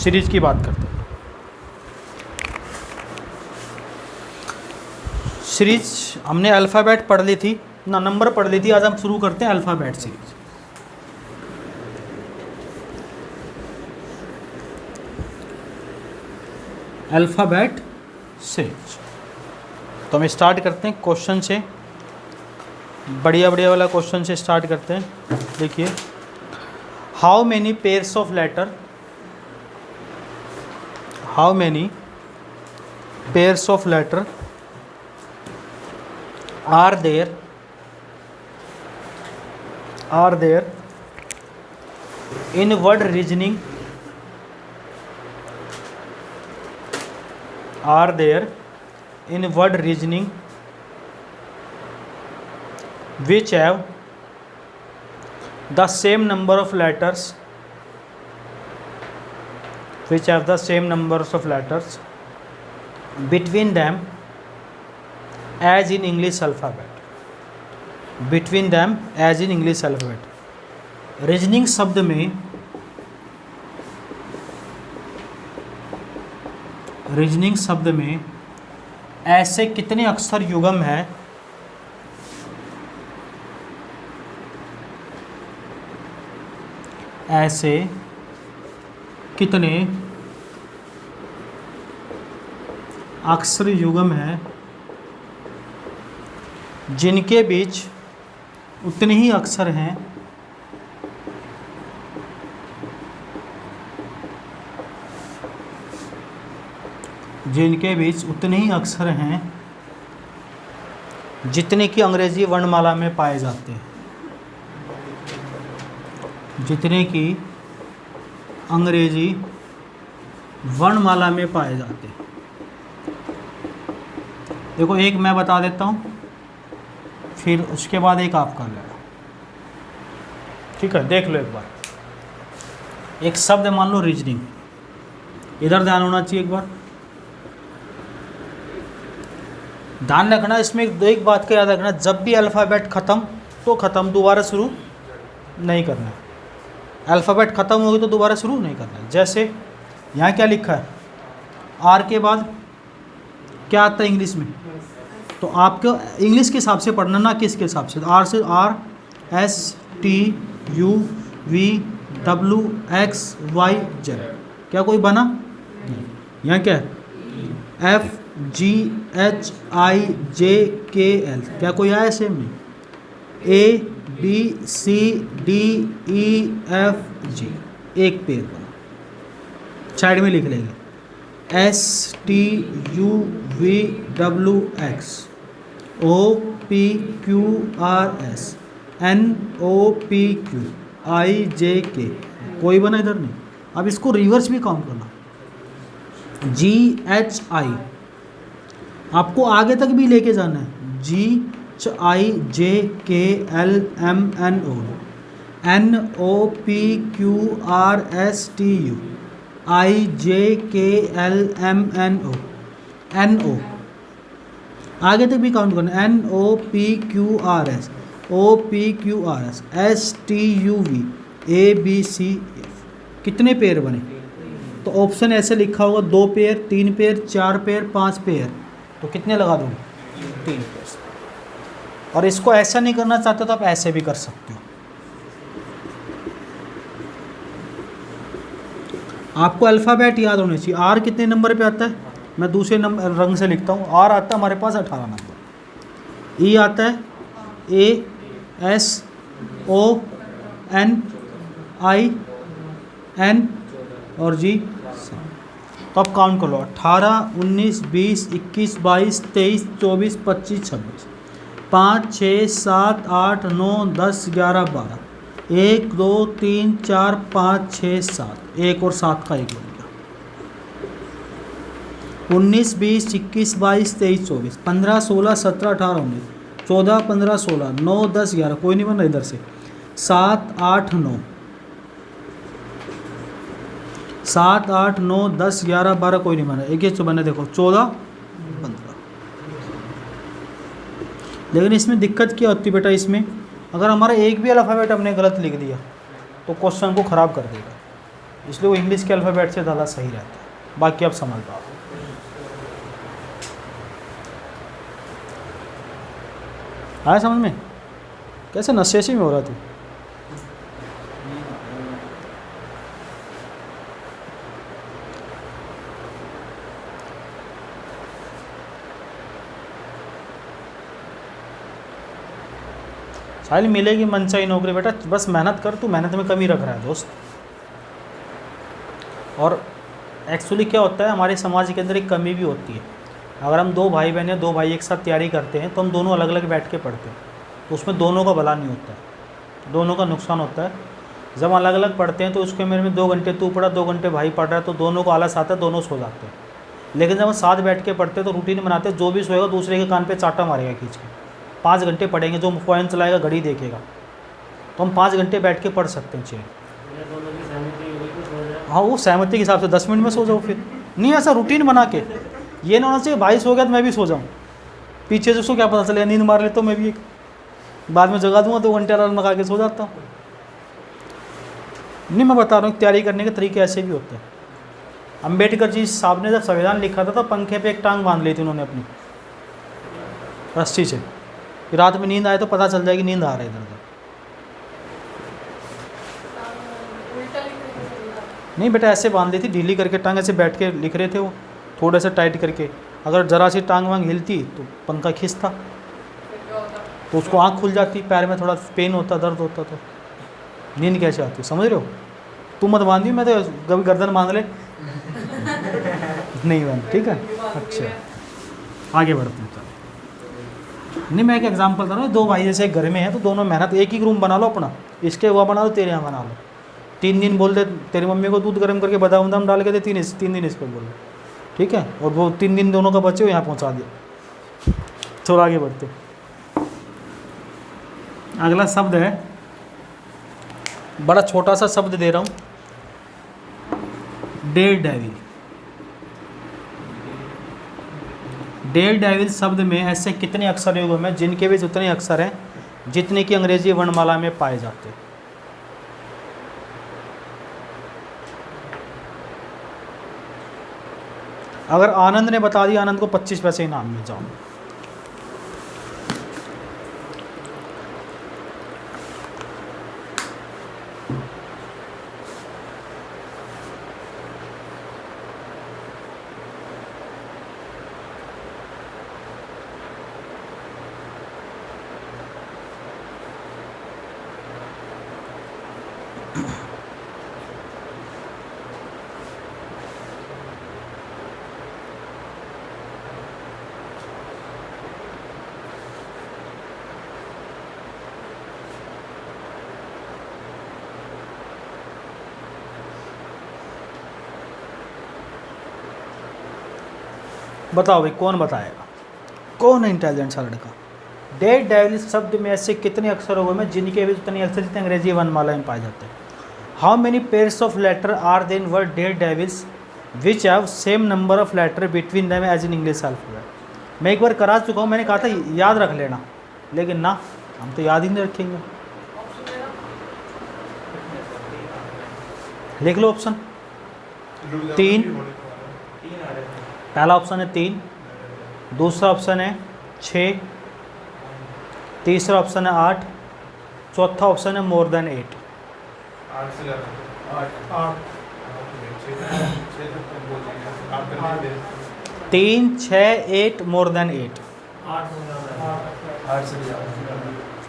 Series की बात करते हैं। सीरीज हमने अल्फ़ाबेट पढ़ ली थी ना, नंबर पढ़ ली थी। आज हम शुरू करते हैं अल्फ़ाबेट सीरीज। अल्फ़ाबेट सीरीज तो हम स्टार्ट करते हैं क्वेश्चन से, बढ़िया बढ़िया वाला क्वेश्चन से स्टार्ट करते हैं। देखिए, how many pairs of letter, how many pairs of letter are there in word reasoning, are there in word reasoning which have the same number of letters, which have the same numbers of letters between them as in English alphabet, between them as in English alphabet। Reasoning शब्द में, reasoning शब्द में ऐसे कितने अक्षर युग्म हैं ऐसे कितने अक्षर युग्म हैं जिनके बीच उतने ही अक्षर हैं जिनके बीच उतने ही अक्षर हैं जितने की अंग्रेजी वर्णमाला में पाए जाते हैं, जितने की अंग्रेजी वर्णमाला में पाए जाते हैं। देखो, एक मैं बता देता हूँ, फिर उसके बाद एक आप कर लेना, ठीक है। देख लो एक बार, एक शब्द मान लो रीजनिंग, इधर ध्यान होना चाहिए एक बार, ध्यान रखना। इसमें एक बात का याद रखना, जब भी अल्फ़ाबेट ख़त्म तो ख़त्म, दोबारा शुरू नहीं करना। अल्फ़ाबेट ख़त्म होगी तो दोबारा शुरू नहीं करना। जैसे यहाँ क्या लिखा है, आर के बाद क्या आता है इंग्लिश में, तो आपको इंग्लिश के हिसाब से पढ़ना, ना किसके हिसाब से। आर से R S T U V W X Y Z, क्या कोई बना? यहाँ क्या है, F G H I J K L, क्या कोई आया सेम में? A B C D E F G, एक पेड़ बना। साइड में लिख लेंगे S T U V W X O P Q R S N O P Q I J K, कोई बना इधर नहीं। अब इसको रिवर्स भी काउंट करना, जी एच आई आपको आगे तक भी लेके जाना है, जी H I J K L M N O N O P Q R S T U I J K L M N ओ, आगे तक भी काउंट करना, N O P Q R S O P Q R S S T U V A B C F. कितने pair बने? तो option ऐसे लिखा होगा, 2 पेयर, 3 पेयर, 4 पेयर, 5 पेयर, तो कितने लगा दोगे? 3 पेयर। और इसको ऐसा नहीं करना चाहते तो आप ऐसे भी कर सकते हो। आपको अल्फ़ाबेट याद होने चाहिए। आर कितने नंबर पे आता है, मैं दूसरे नंबर रंग से लिखता हूँ। आर आता है हमारे पास 18 नंबर, ई आता है A S O N I N और जी। तो अब काउंट कर लो, 18 19 20 21 22 23 24 25 26, 5 6 7 8 9 10 11 12, 1 2 3 4 5 6 7, एक और 7 का 1 बन गया। 19 20 21 22 23 24 15 16 17 18 19 14 15 16 9 10 11, कोई नहीं बन रहा इधर से, 7 8 9 7 8 9 10 11 12, कोई नहीं बना। एक ही बने, देखो 14 15। लेकिन इसमें दिक्कत क्या होती बेटा, इसमें अगर हमारा एक भी अल्फ़ाबेट हमने गलत लिख दिया तो क्वेश्चन को ख़राब कर देगा। इसलिए वो इंग्लिश के अल्फ़ाबेट से ज़्यादा सही रहता है। बाकी आप समझ पाओ। आया समझ में? कैसे नशेशी में हो रहा तू? साहिल मिलेगी मनचाही नौकरी बेटा, बस मेहनत कर, तू मेहनत में कमी रख रहा है दोस्त। और एक्चुअली क्या होता है, हमारे समाज के अंदर एक कमी भी होती है। अगर हम दो भाई बहन या दो भाई एक साथ तैयारी करते हैं तो हम दोनों अलग अलग बैठ के पढ़ते हैं, तो उसमें दोनों का भला नहीं होता है, दोनों का नुकसान होता है। जब अलग अलग पढ़ते हैं तो उसके मेरे में 2 घंटे तू पढ़ा, 2 घंटे भाई पढ़ रहा है, तो दोनों को आलस आता है, दोनों सो जाते हैं। लेकिन जब हम साथ बैठ के पढ़ते हैं तो रूटीन बनाते हैं, जो भी सोएगा दूसरे के कान पे चाटा मारेगा खींच के। 5 घंटे पढ़ेंगे, जो फ़ोन चलाएगा घड़ी देखेगा, तो हम 5 घंटे बैठ के पढ़ सकते हैं चेयर। हाँ, वो सहमति के हिसाब से 10 मिनट में सो जाओ। फिर नहीं, ऐसा रूटीन बना के, ये ना होना चाहिए भाई सो गया तो मैं भी सो जाऊँ, पीछे से उसको क्या पता चलेगा, नींद मार ले तो मैं भी एक बाद में जगा दूंगा, 2 घंटे अलार्म लगा के सो जाता हूँ। नहीं, मैं बता रहा हूँ तैयारी करने के तरीके ऐसे भी होते हैं। अम्बेडकर जी साहब ने जब संविधान लिखा था तो पंखे पे एक टांग बांध ली थी उन्होंने अपनी रस्सी से, कि रात में नींद आए तो पता चल जाएगी नींद आ रहा है इधर उधर। नहीं बेटा, ऐसे बांध ली थी ढीली करके टांग, ऐसे बैठ के लिख रहे थे वो, थोड़े से टाइट करके। अगर ज़रा सी टांग वांग हिलती तो पंखा खींचता, तो उसको आँख खुल जाती, पैर में थोड़ा पेन होता, दर्द होता, तो नींद कैसे आती, समझ रहे हो? तू मत बांधी, मैं तो कभी गर्दन बांध ले नहीं बांध, ठीक है? अच्छा, आगे बढ़ते हैं। नहीं, मैं एक एग्जांपल दे रहा हूँ, 2 भाई जैसे एक घर में है तो दोनों मेहनत, एक ही रूम बना लो अपना, इसके वहाँ बना लो, तेरे यहाँ बना लो। 3 दिन बोल दे तेरी मम्मी को दूध गर्म करके बादाम उदाम डाल के दे, 3 दिन इसको बोलो, ठीक है? और वो 3 दिन दोनों का बच्चे हो यहाँ पहुँचा दिया। चलो आगे बढ़ते। अगला शब्द है, बड़ा छोटा सा शब्द दे रहा हूँ, डेयर डेविल। डेयर डेविल शब्द में ऐसे कितने अक्षर युग में, जिनके भी उतने अक्षर हैं जितने की अंग्रेजी वर्णमाला में पाए जाते हैं। अगर आनंद ने बता दिया, आनंद को 25 पैसे इनाम मिल जाओ। बताओ भाई, कौन बताएगा, कौन है इंटेलिजेंट सा लड़का? डेयर डेविल शब्द में ऐसे कितने अक्षर हुए में, जिनके भी उतने अक्षर जितने अंग्रेजी वर्णमाला में पाए जाते हैं। How many pairs of letter are then word dare devils which have same number of letter between them as in English alphabet. मैं एक बार करा चुका हूँ, मैंने कहा था याद रख लेना, लेकिन ना, हम तो याद ही नहीं रखेंगे। लिख लो ऑप्शन 3, पहला ऑप्शन है 3, दूसरा ऑप्शन है 6, तीसरा ऑप्शन है 8, चौथा ऑप्शन है मोर देन 8। 3, 6, 8, more than 8।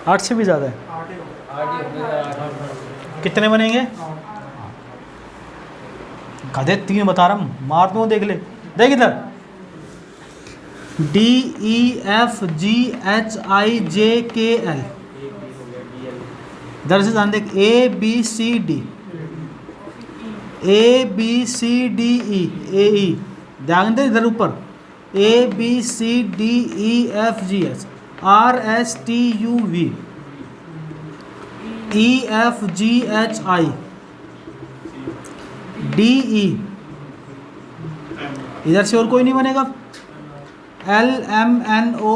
8 से भी ज़्यादा है। कितने बनेंगे? गधे 3 बता रहा हूँ, मार दूँ, देख ले, देख इधर, DEFGHIJKL, इधर से जान देख, ABCD, ABCDE, AE, ध्यान दे इधर ऊपर, ABCDEFGH, RSTUV, EFGHI, DE, इधर से और कोई नहीं बनेगा, LMNOPQR,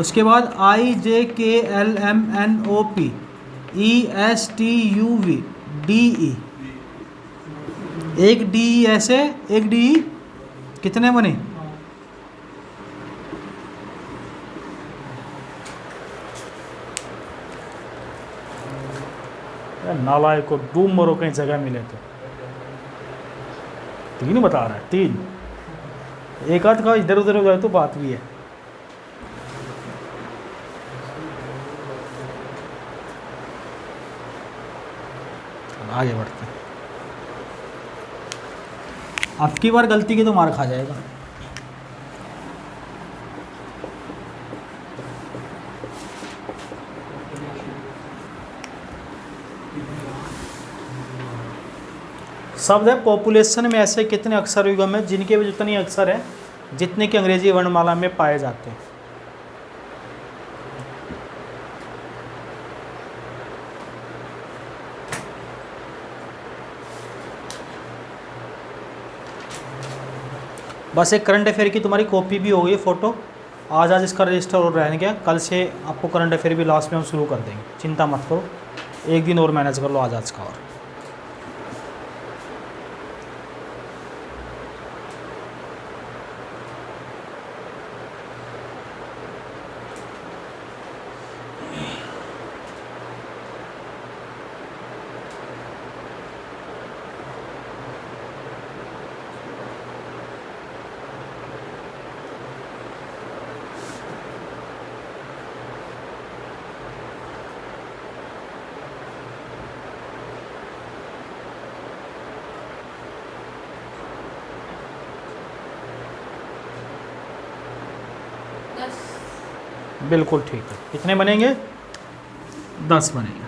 उसके बाद IJKLMNOP, ESTUV, एक डी ऐसे एक डी, कितने बने? नालायक को डूब मरो कहीं जगह मिले तो। 3 बता रहा है, 3। एक आध का इधर उधर हो जाए तो बात भी है। आगे बढ़ते हैं। अब की बार गलती की तो मार खा जाएगा। शब्द है पॉपुलेशन में ऐसे कितने अक्षर युग्म हैं जिनके भी जितने अक्षर हैं जितने की अंग्रेजी वर्णमाला में पाए जाते हैं। बस एक करंट अफेयर की तुम्हारी कॉपी भी हो गई, फोटो। आज इसका रजिस्टर और रहने गया, कल से आपको करंट अफेयर भी लास्ट में हम शुरू कर देंगे, चिंता मत करो। एक दिन और मैनेज कर लो आज का। और बिल्कुल ठीक है। कितने बनेंगे? 10 बनेंगे।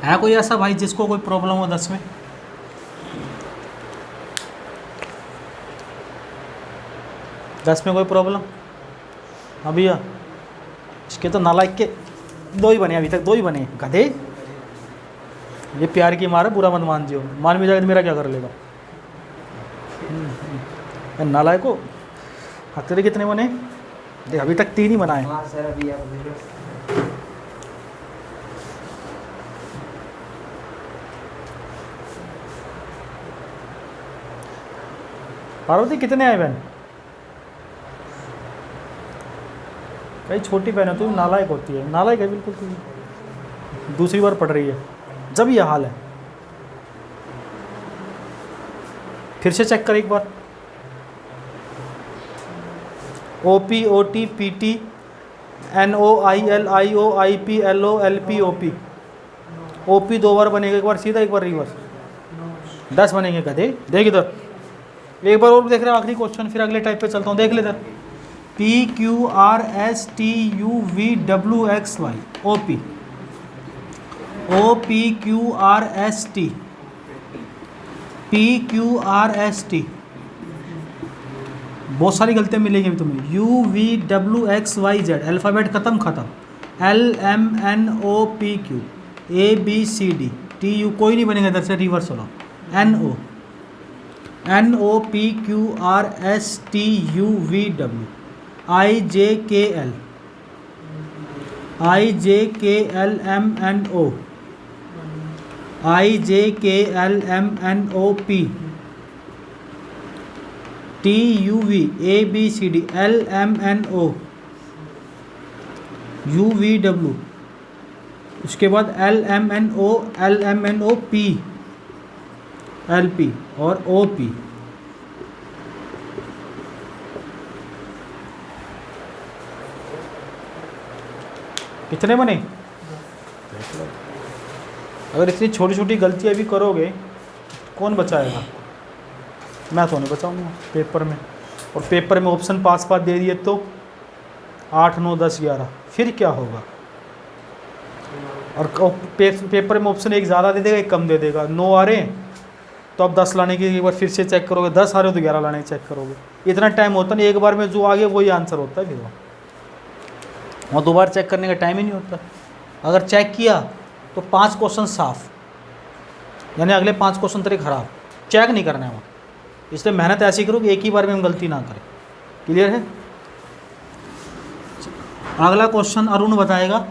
है कोई ऐसा भाई जिसको कोई प्रॉब्लम हो 10 में? दस में कोई प्रॉब्लम? हाँ भैया, इसके तो नालायक के 2 ही बने, अभी तक 2 ही बने। गधे, ये प्यार की मार है, बुरा मत मान जियो। मान भी जाएगा तो मेरा क्या कर लेगा? नालायक को। हाँ, तेरे कितने बने? देख, अभी तक 3 ही बनाए। पार्वती कितने आए बहन? कई छोटी बहन है, तू नालायक होती है। नालायक है बिल्कुल, तू दूसरी बार पढ़ रही है जब यह हाल है। फिर से चेक कर एक बार। OP OT PT NOIL IO IP LO LP OP। OP 2 बार बनेगा, एक बार सीधा एक बार रिवर्स। 10 बनेंगे कदे। देख इधर एक बार और देख रहे हैं, आखिरी क्वेश्चन, फिर अगले टाइप पे चलता हूँ। देख ले इधर, PQRSTUVWXY OP OPQRST PQRST। बहुत सारी गलतियाँ मिलेंगी अभी तुम्हें। UVWXYZ अल्फ़ाबेट खत्म। LMNOPQ ABCD TU कोई नहीं बनेगा, इधर से रिवर्स होना। NOPQRSTUVW IJKLMNO IJKLMNOP TUV ABCD LMNO UVW, उसके बाद LMNOP LP और OP। कितने बने? अगर इतनी छोटी छोटी गलतियाँ भी करोगे कौन बचाएगा? मैं तो नहीं बचाऊंगा पेपर में। और पेपर में ऑप्शन पास दे दिए तो 8 9 10 11, फिर क्या होगा? और पेपर में ऑप्शन एक ज़्यादा दे देगा, एक कम दे देगा। 9 आ रहे हैं तो अब 10 लाने की एक बार फिर से चेक करोगे, 10 आ रहे हो तो 11 लाने की चेक करोगे। इतना टाइम होता नहीं, एक बार में जो आ गया वही आंसर होता है। फिर वो दोबारा चेक करने का टाइम ही नहीं होता। अगर चेक किया तो 5 क्वेश्चन साफ, यानी अगले 5 क्वेश्चन तेरे खराब। चेक नहीं करना है वहाँ, इसलिए मेहनत ऐसी करो कि एक ही बार में हम गलती ना करें। क्लियर है? अगला क्वेश्चन अरुण बताएगा,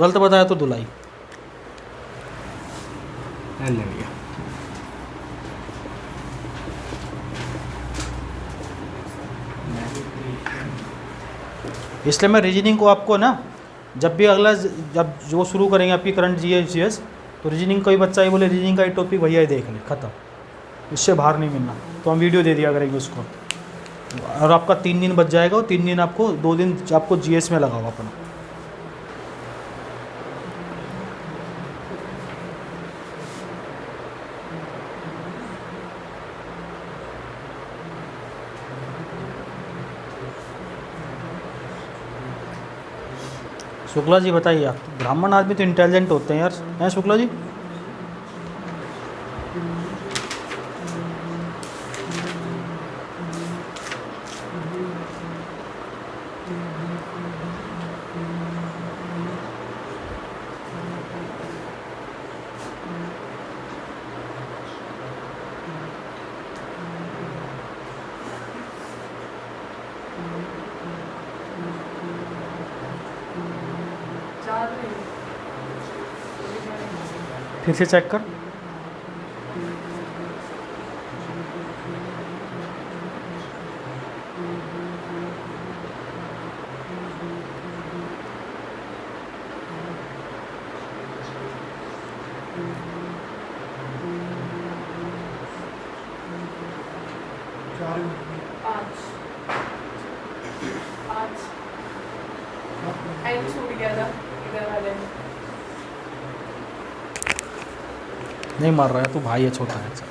गलत बताया तो धुलाई। एल ले भैया। इसलिए मैं रीजनिंग को आपको ना जब भी अगला जब जो शुरू करेंगे आपकी करंट जीएस तो रीजनिंग कोई बच्चा ही बोले रीजनिंग का ही टॉपिक भैया ही देख ले, ख़त्म, इससे बाहर नहीं मिलना, तो हम वीडियो दे दिया करेंगे उसको, और आपका 3 दिन बच जाएगा और 3 दिन आपको 2 दिन आपको जीएस में लगाओ अपना। शुक्ला जी बताइए, आप ब्राह्मण आदमी तो इंटेलिजेंट होते हैं यार, हैं शुक्ला जी? फिर से चेक कर। छूट गया था इधर वाले में। नहीं मार रहा है तू, भाई है छोटा है। अच्छा।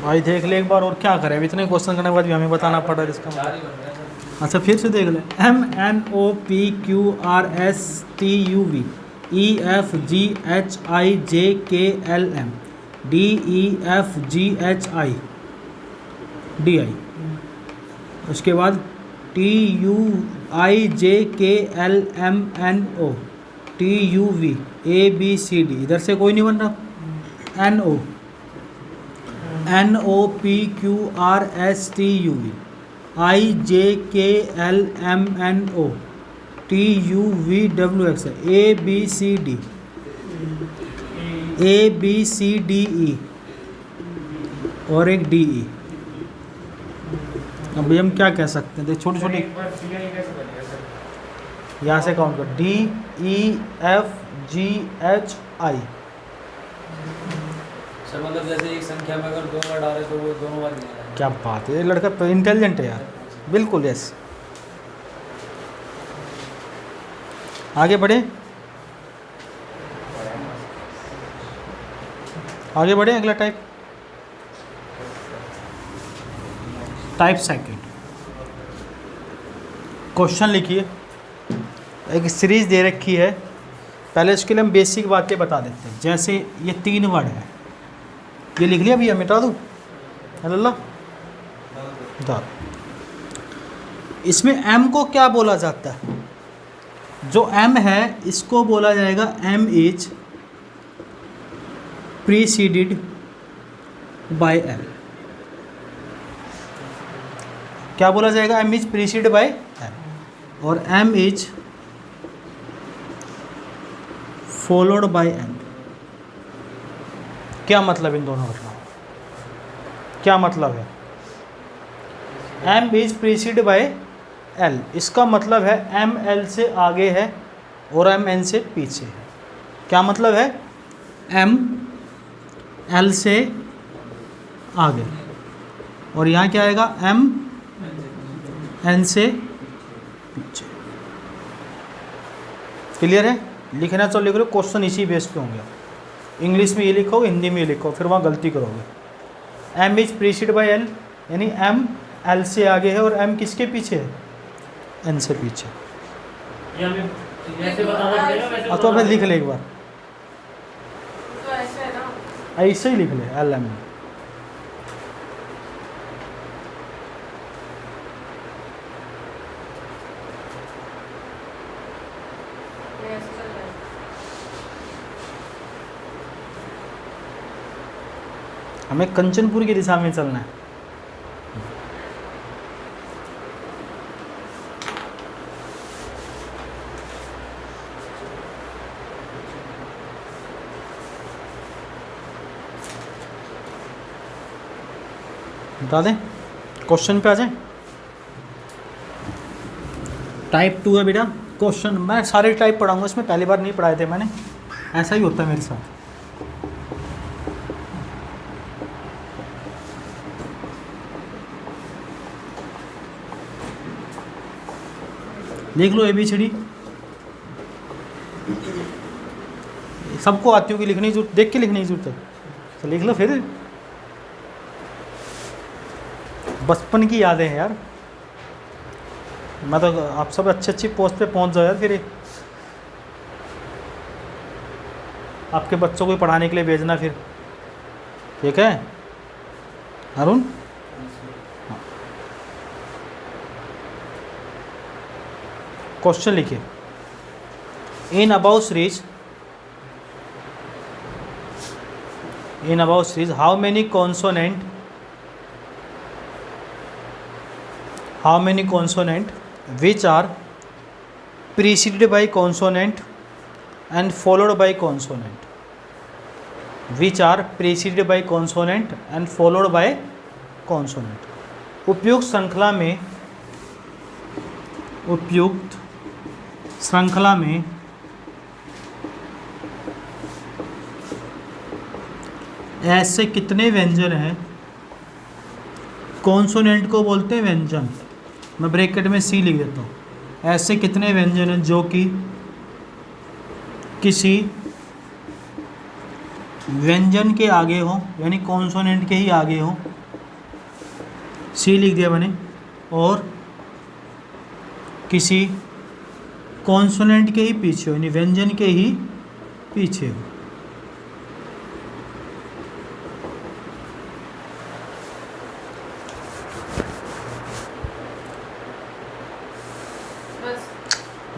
भाई देख ले एक बार, और क्या करें, अब इतने क्वेश्चन करने के बाद भी हमें बताना पड़ रहा है इसका मतलब। अच्छा फिर से देख ले, MNOPQRSTUV EFGHIJKLM DEFGHIDI, उसके बाद TUIJKLMNO TUV ABCD, इधर से कोई नहीं बन रहा, NOPQRSTUV IJKLMNO TUVWX ABCDE और एक DE। अभी हम क्या कह सकते हैं, देख छोटी छोटी यहाँ से काउंट कर, DEFGHI। सर मतलब जैसे एक संख्या में अगर 2 वर्ड आ रहे तो वो दोनों बार नहीं आ रहा। क्या बात है, ये लड़का तो इंटेलिजेंट है यार, बिल्कुल यस। आगे बढ़े, आगे बढ़े, अगला टाइप सेकंड। क्वेश्चन लिखिए, एक सीरीज दे रखी है, पहले इसके लिए हम बेसिक बातें बता देते हैं। जैसे ये 3 वर्ड है, ये लिख लिया भैया, मिटा दूँ अल्लाह दा। इसमें M को क्या बोला जाता है, जो M है इसको बोला जाएगा M is preceded by L। क्या बोला जाएगा, M is preceded by L, और M is followed by N। क्या मतलब इन दोनों का, क्या मतलब है, M is preceded by L, इसका मतलब है M L से आगे है और M N से पीछे है। क्या मतलब है, M L से आगे, और यहाँ क्या आएगा, M N से पीछे। क्लियर है, लिखना तो लिख लो, क्वेश्चन इसी बेस पे होंगे। इंग्लिश में ये लिखो, हिंदी में ये लिखो, फिर वहाँ गलती करोगे। M is preceded by L, यानी एम एल से आगे है और एम किसके पीछे है? एन से पीछे। ये हमें जैसे बताना पड़ेगा वैसे तो अब लिख ले एक बार, तो ऐसे है ना, ऐसे ही लिख ले एल एम। ये ऐसे चल रहा है। हमें कंचनपुर की दिशा में चलना है। बता दें, क्वेश्चन पे आ जाए। टाइप 2 है बेटा क्वेश्चन। मैं सारे टाइप पढ़ाऊंगा, इसमें पहली बार नहीं पढ़ाए थे मैंने, ऐसा ही होता है मेरे साथ। लिख लो ABCD, सबको आती होगी, लिखने की जरूरत, देख के लिखने की जरूरत है, तो लिख लो फिर। बचपन की यादें हैं यार, मैं तो आप सब अच्छी पोस्ट पे पहुंच जाओ यार। फिर आपके बच्चों को पढ़ाने के लिए भेजना फिर, ठीक है अरुण? क्वेश्चन लिखिए। In about series how many consonant which are preceded by consonant and followed by consonant, which are preceded by consonant and followed by consonant। उपयुक्त श्रृंखला में ऐसे कितने व्यंजन हैं? कॉन्सोनेंट को बोलते हैं व्यंजन, मैं ब्रैकेट में सी लिख देता हूँ। ऐसे कितने व्यंजन हैं जो कि किसी व्यंजन के आगे हो, यानी कॉन्सोनेंट के ही आगे हो, सी लिख दिया मैंने, और किसी कॉन्सोनेंट के ही पीछे हो, यानी व्यंजन के ही पीछे हो।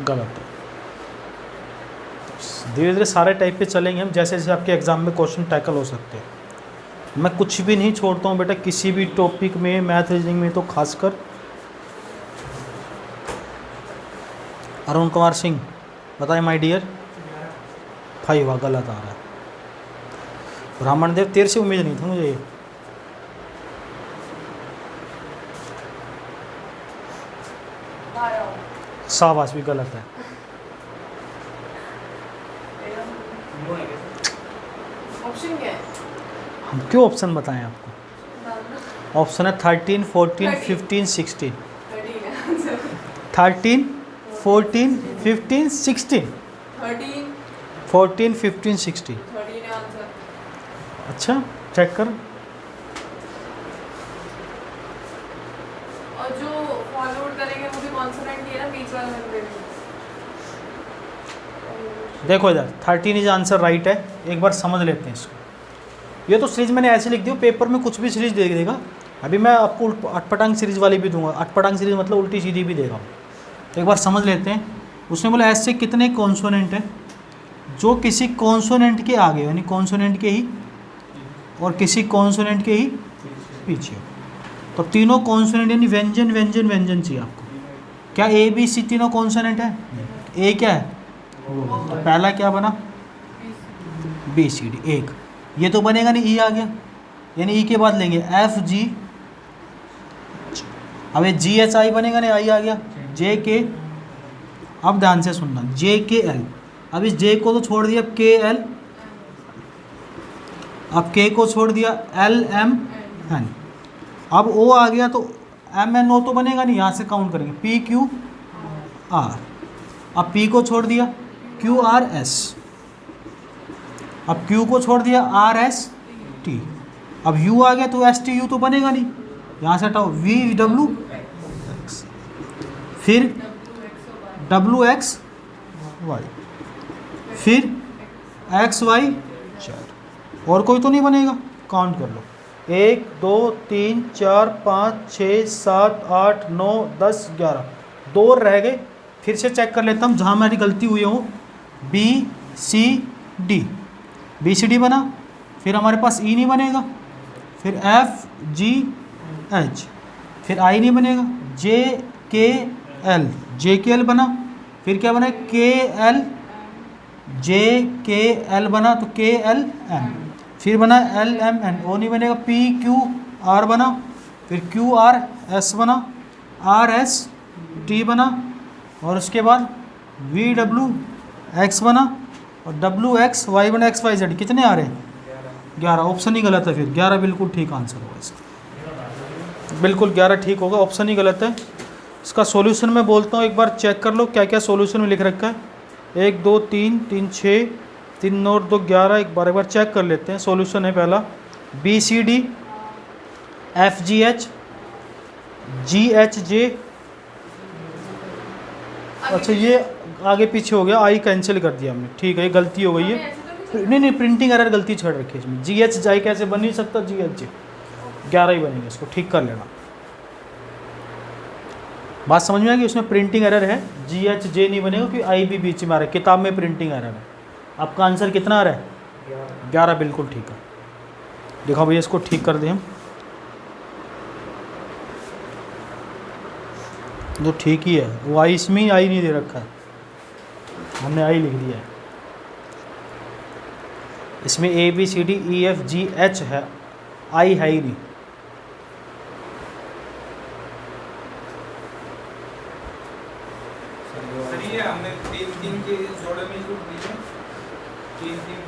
गलत है। धीरे धीरे सारे टाइप पे चलेंगे हम, जैसे जैसे आपके एग्जाम में क्वेश्चन टैकल हो सकते हैं। मैं कुछ भी नहीं छोड़ता हूँ बेटा, किसी भी टॉपिक में, मैथ रीजनिंग में तो खासकर। अरुण कुमार सिंह बताए माय डियर। 5 गलत आ रहा है। ब्राह्मण देव, तेरे से उम्मीद नहीं थी मुझे ये। शाबाश, भी गलत है। ऑप्शन क्या है? हम क्यों ऑप्शन बताएं आपको? ऑप्शन है 13, 14, 15, 16। 13, 14, 15, 16। 14, 15, 16। अच्छा चेक कर। और जो फॉरवर्ड करेंगे वो भी कॉन्सोनेंट ही है ना, बीच वाला में भी। देखो इधर 13 इज आंसर राइट है। एक बार समझ लेते हैं इसको। ये तो सीरीज मैंने ऐसे लिख दी, पेपर में कुछ भी सीरीज दे देगा। अभी मैं आपको अटपटांग सीरीज वाली भी दूंगा। अटपटांग सीरीज मतलब उल्टी सीधी भी देगा। एक बार समझ लेते हैं। उसने बोला ऐसे कितने कॉन्सोनेंट हैं जो किसी कॉन्सोनेंट के आगे, यानी कॉन्सोनेंट के ही, और किसी कॉन्सोनेंट के ही पीछे। तो तीनों कॉन्सोनेंट यानी व्यंजन व्यंजन व्यंजन चाहिए आपको। क्या ए बी सी तीनों कॉन्सोनेंट है? ए क्या है? तो पहला क्या बना? B C D. एक ये तो बनेगा नहीं, ई आ गया, यानी ई के बाद लेंगे एफ जी। अब ये जी एच आई बनेगा नहीं, आई आ गया, जे के। अब ध्यान से सुनना, जे के एल। अब इस जे को तो छोड़ दिया, के एल। अब के को छोड़ दिया, एल एम एन। अब ओ आ गया तो एम एन ओ तो बनेगा नहीं, यहाँ से काउंट करेंगे पी क्यू आर। अब पी को छोड़ दिया, क्यू आर एस। अब Q को छोड़ दिया आर एस टी, अब U आ गया तो एस टी यू तो बनेगा नहीं, यहाँ से हटाओ वी डब्लू एक्स, फिर डब्लू एक्स वाई, फिर एक्स वाई चार, और कोई तो नहीं बनेगा। काउंट कर लो 1 2 3 4 5 6 7 8 9 10 11, 2 रह गए। फिर से चेक कर लेता हूँ जहाँ मेरी गलती हुई हो। B C D, B C D बना, फिर हमारे पास ई नहीं बनेगा, फिर एफ जी एच, फिर आई नहीं बनेगा, जे के एल, जे के एल बना, फिर क्या बना के एल, जे के एल बना तो के एल एम, फिर बना एल एम एन, ओ नहीं बनेगा, पी क्यू आर बना, फिर क्यू आर एस बना, आर एस टी बना, और उसके बाद वी डब्लू एक्स बना, और डब्लू एक्स वाई बना, एक्स वाई जेड। कितने आ रहे हैं? 11। ऑप्शन ही गलत है, फिर 11 बिल्कुल ठीक आंसर होगा इसका, बिल्कुल 11 ठीक होगा, ऑप्शन ही गलत है। इसका सॉल्यूशन मैं बोलता हूँ, एक बार चेक कर लो क्या क्या सॉल्यूशन में लिख रखा है। 1 2 3 3 6 3 9 2 11, एक बार चेक कर लेते हैं। सॉल्यूशन है पहला B C D F G H G H J, अच्छा ये आगे पीछे हो गया, आई कैंसिल कर दिया हमने, ठीक है ये गलती हो गई है। नहीं प्रिंटिंग एरर गलती छोड़ रखी है इसमें, जी एच जाई कैसे बन नहीं सकता, जी एच जे 11 ही बनेगा, इसको ठीक कर लेना। बात समझ में आ गई? उसमें प्रिंटिंग एरर है, जी एच जे नहीं बनेगा क्योंकि आई भी बीच में आ रहा है, किताब में प्रिंटिंग एरर है। आपका आंसर कितना आ रहा है? 11 बिल्कुल ठीक है। देखो भैया इसको ठीक कर दें हम, जो ठीक ही है वो आई, इसमें ही आई नहीं दे रखा है, हमने आई लिख दिया है। इसमें A B C D E F G H है, आई है ही नहीं।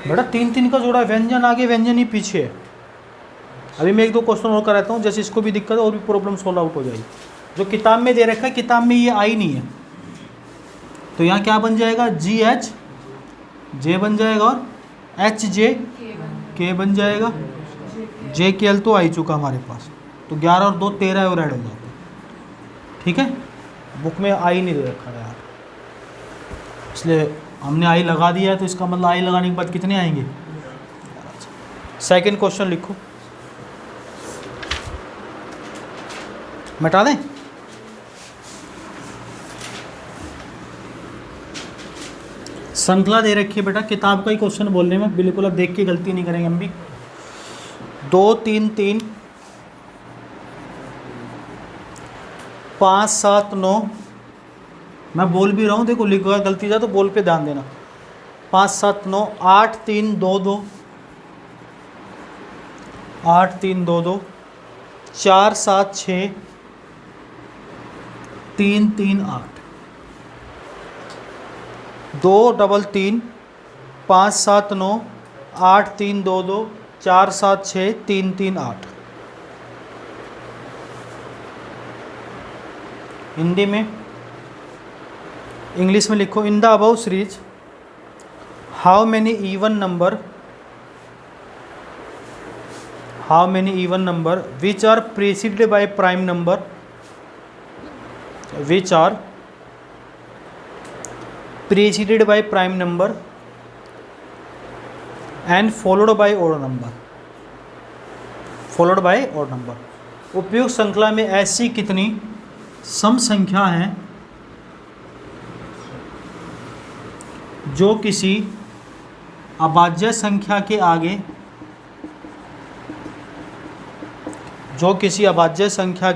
बेटा 3 का जोड़ा, व्यंजन आगे व्यंजन ही पीछे है। अभी मैं 1 2 क्वेश्चन और कराता हूँ, जैसे इसको भी दिक्कत है और भी प्रॉब्लम सॉल्व आउट हो जाएगी। जो किताब में दे रखा है, किताब में ये आई नहीं है, तो यहाँ क्या बन जाएगा? जी एच जे बन जाएगा, और एच जे के बन जाएगा, जे के एल तो आई चुका हमारे पास, तो 11 और 2 13 और ऐड हो जाते हैं। ठीक है, बुक में आई नहीं दे रखा है यार, इसलिए हमने आई लगा दिया है, तो इसका मतलब आई लगाने के बाद कितने आएंगे? सेकंड क्वेश्चन लिखो, मिटा दें। श्रृंखला दे रखी है बेटा, किताब का ही क्वेश्चन बोलने में, बिल्कुल अब देख के गलती नहीं करेंगे हम भी। 2 3 3 5 7 9, मैं बोल भी रहा हूँ, देखो लिखो, गलती जाए तो बोल पे ध्यान देना। 5 7 9 8 3 2 2 8 3 2 2 4 7 6 3 3 8 2 3 3 5 7 9 8 3 2 2 4 7 6 3 3 8। हिंदी में, इंग्लिश में लिखो। In the above series how many even number which are preceded by prime number, which are preceded by prime number and followed by odd number। उपयुक्त श्रृंखला में ऐसी कितनी सम संख्या हैं जो किसी अभाज्य संख्या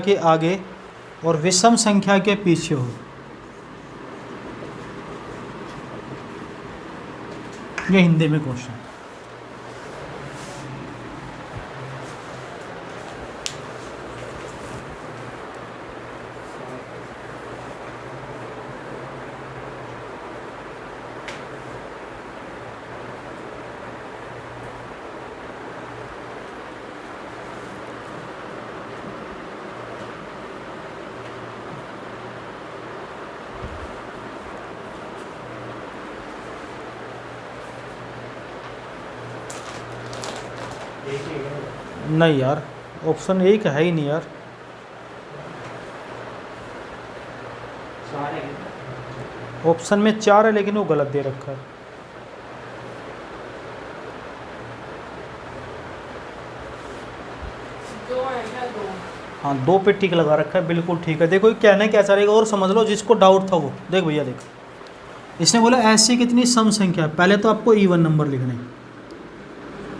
के आगे और विषम संख्या के पीछे हो। ये हिंदी में क्वेश्चन। नहीं यार, ऑप्शन एक है ही नहीं यार। ऑप्शन में 4 है लेकिन वो गलत दे रखा है। दो है क्या? दो। हाँ, 2 पे टिक लगा रखा है, बिल्कुल ठीक है। देखो ये कहना क्या चाह रहेगा और समझ लो, जिसको डाउट था वो। देख भैया देख, इसने बोला ऐसी कितनी सम संख्या है। पहले तो आपको इवन नंबर लिखने हैं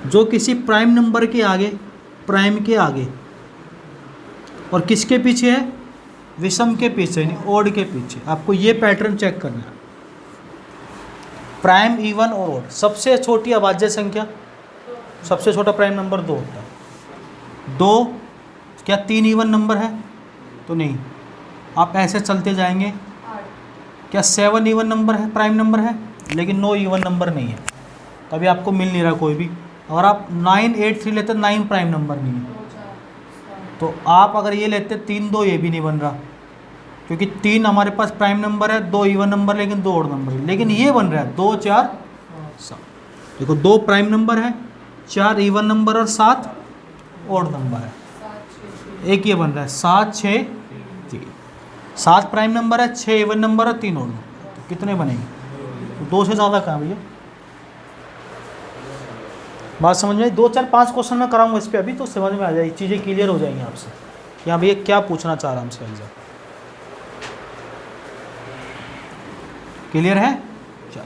जो किसी प्राइम नंबर के आगे, प्राइम के आगे और किसके पीछे है, विषम के पीछे, यानी ओड के पीछे। आपको ये पैटर्न चेक करना है। प्राइम, इवन और ओड। सबसे छोटी अभाज्य संख्या, सबसे छोटा प्राइम नंबर 2 होता है। 2 क्या 3 इवन नंबर है? तो नहीं। आप ऐसे चलते जाएंगे, 8। क्या 7 इवन नंबर है, प्राइम नंबर है? लेकिन 9 इवन नंबर नहीं है, तभी आपको मिल नहीं रहा कोई भी। अगर आप 9, 8, 3 लेते 9 प्राइम नंबर नहीं है। 2, 4, 7। तो आप अगर ये लेते 3, 2, ये भी नहीं बन रहा, क्योंकि 3 हमारे पास प्राइम नंबर है, 2 इवन नंबर, लेकिन 2 ओड नंबर है। लेकिन ये बन रहा है 2, 4, 7। देखो 2 प्राइम नंबर है, 4 इवन नंबर और 7 ओड नंबर है। 7, 6, एक ये बन रहा है 7, 6, 3। 7 प्राइम नंबर है, 6 इवन नंबर है, 3 ओड नंबर। तो कितने बनेंगे? 2 से ज़्यादा कहाँ भैया? बात समझ में आई? 2, 4, 5 क्वेश्चन मैं कराऊंगा इस पर अभी, तो समझ में आ जाएगी, चीज़ें क्लियर हो जाएंगी आपसे। यहाँ भैया क्या पूछना चाह रहा हमसे एग्जाम, क्लियर है? चलो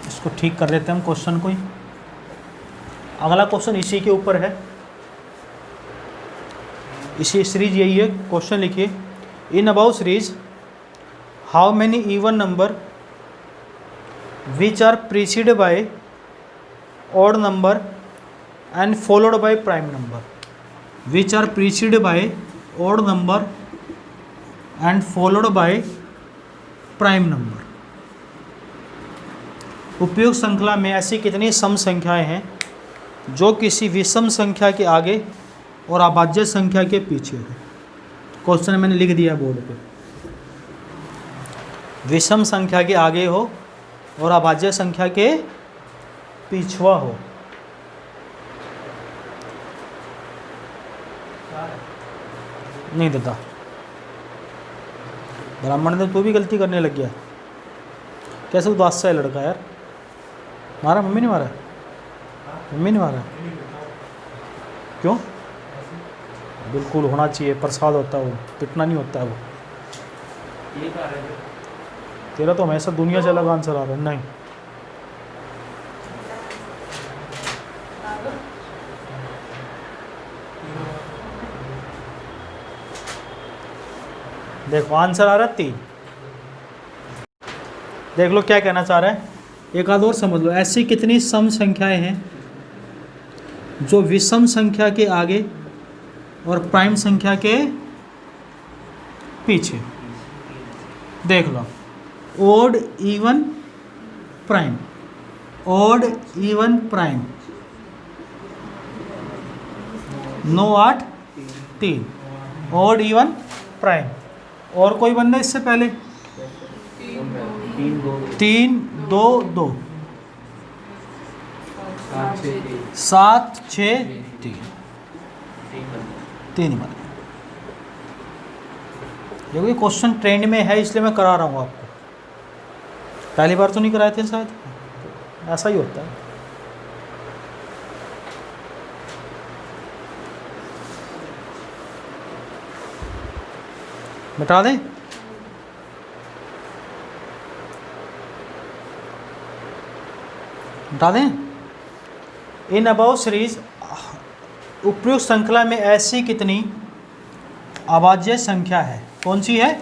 इसको ठीक कर लेते हैं हम क्वेश्चन को ही। अगला क्वेश्चन इसी के ऊपर है, इसी सीरीज यही है। क्वेश्चन लिखिए, in about series how many even number which are preceded by odd number and followed by prime number, which are preceded by odd number and followed by prime number। उपयुक्त श्रृंखला में ऐसी कितनी सम संख्याएं हैं जो किसी विषम संख्या के आगे और अभाज्य संख्या के पीछे है। क्वेश्चन मैंने लिख दिया बोर्ड पे। विषम संख्या के आगे हो और अभाज्य संख्या के पिछवा हो। नहीं देता ब्राह्मण ने, तू भी गलती करने लग गया। कैसे उदास सा है लड़का यार। मारा? मम्मी ने मारा? मम्मी ने मारा? क्यों? बिल्कुल होना चाहिए, प्रसाद होता है वो, पिटना नहीं होता है वो। तेरा तो हमेशा दुनिया से अलग आंसर आ रहा है। नहीं, देखो आंसर आ रहा है 3। देख लो क्या कहना चाह रहा है, एक आध और समझ लो। ऐसी कितनी सम संख्याएं हैं जो विषम संख्या के आगे और प्राइम संख्या के पीछे। देख लो, odd, even, prime, odd, even, prime, 9, 8, 3, odd, even, prime. और कोई बंदा इससे पहले? 3, 2, 2, 7, 6, 3, 3 बने। देखो ये क्वेश्चन ट्रेंड में है इसलिए मैं करा रहा हूँ आपको। पहली बार तो नहीं कराए थे शायद, ऐसा ही होता है। बता दें? बता दें? इन अबाउट सीरीज उपयुक्त श्रृंखला में ऐसी कितनी अभाज्य संख्या है? कौन सी है?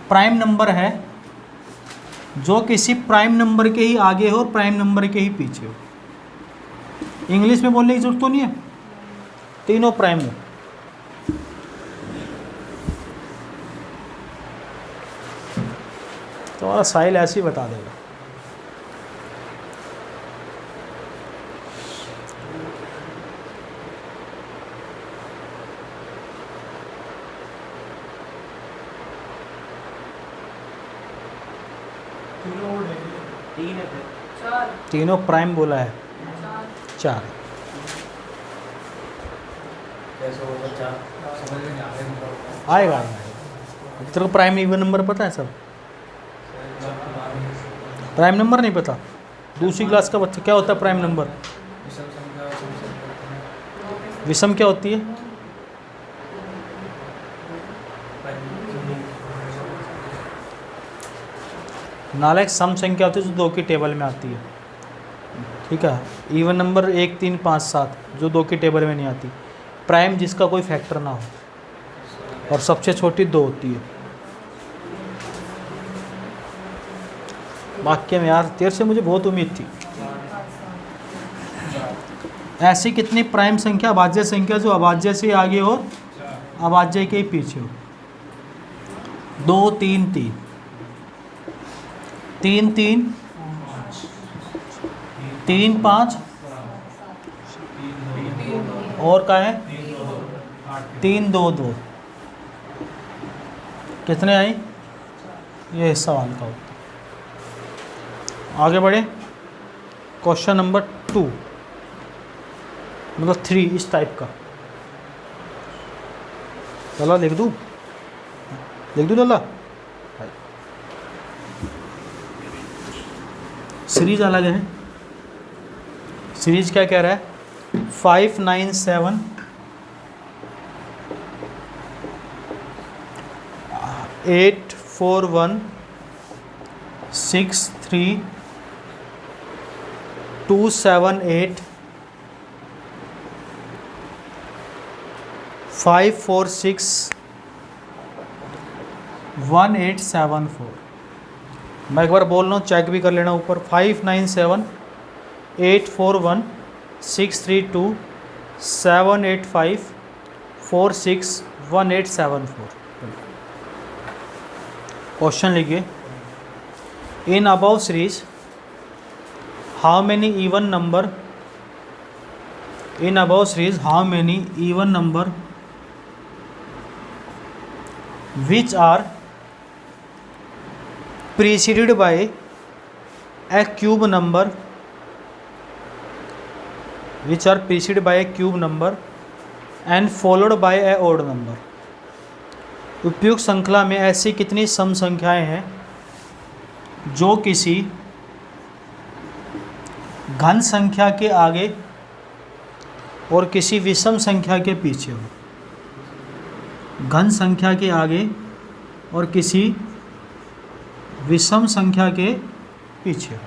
प्राइम नंबर है जो किसी प्राइम नंबर के ही आगे हो और प्राइम नंबर के ही पीछे हो। इंग्लिश में बोलने की जरूरत तो नहीं है, तीनों प्राइम हो। तुम्हारा साहिल ऐसे ही बता देगा। चार 4 तीनों प्राइम बोला है, 4 4। कैसे होगा 4? समझ में नहीं आ रहा है। आएगा आएगा। तेरे को प्राइम इवन नंबर पता है सब? प्राइम नंबर नहीं पता? दूसरी क्लास का बच्चा, क्या होता है प्राइम नंबर? विषम संख्या सम संख्या विषम क्या होती है? नालायक सम संख्या होती है जो 2 की टेबल में आती है, ठीक है। इवन नंबर 1 3 5 7 जो 2 की टेबल में नहीं आती। प्राइम जिसका कोई फैक्टर ना हो, और सबसे छोटी 2 होती है। वाक्य में यार तेरे से मुझे बहुत उम्मीद थी। ऐसी कितनी प्राइम संख्या अभाज्य संख्या जो अभाज्य से आगे हो, अभाज्य के ही पीछे हो? 2 3 3 3 3 3 5 और का है 3 2 2। कितने आई? ये सवाल का उत्तर। आगे बढ़े। क्वेश्चन नंबर 2 मतलब 3 इस टाइप का। लला लिख दूँ लला? सीरीज अलग है। सीरीज क्या कह रहा है? 5 9 7 8 4 1 6 3 2 7 8 5 4 6 1 8 7 4। मैं एक बार बोल रहा हूँ, चेक भी कर लेना ऊपर। 5 9 7 8 4 1 6 3 2 7 8 5 4 6 1 8 7 4। क्वेश्चन लिखिए। In above series how many even number, in above series how many even number which are preceded by a cube number, which are preceded by a cube number and followed by a odd number। उपयुक्त श्रृंखला में ऐसी कितनी सम संख्याएं हैं जो किसी घन संख्या के आगे और किसी विषम संख्या के पीछे हो? घन संख्या के आगे और किसी विषम संख्या के पीछे हो।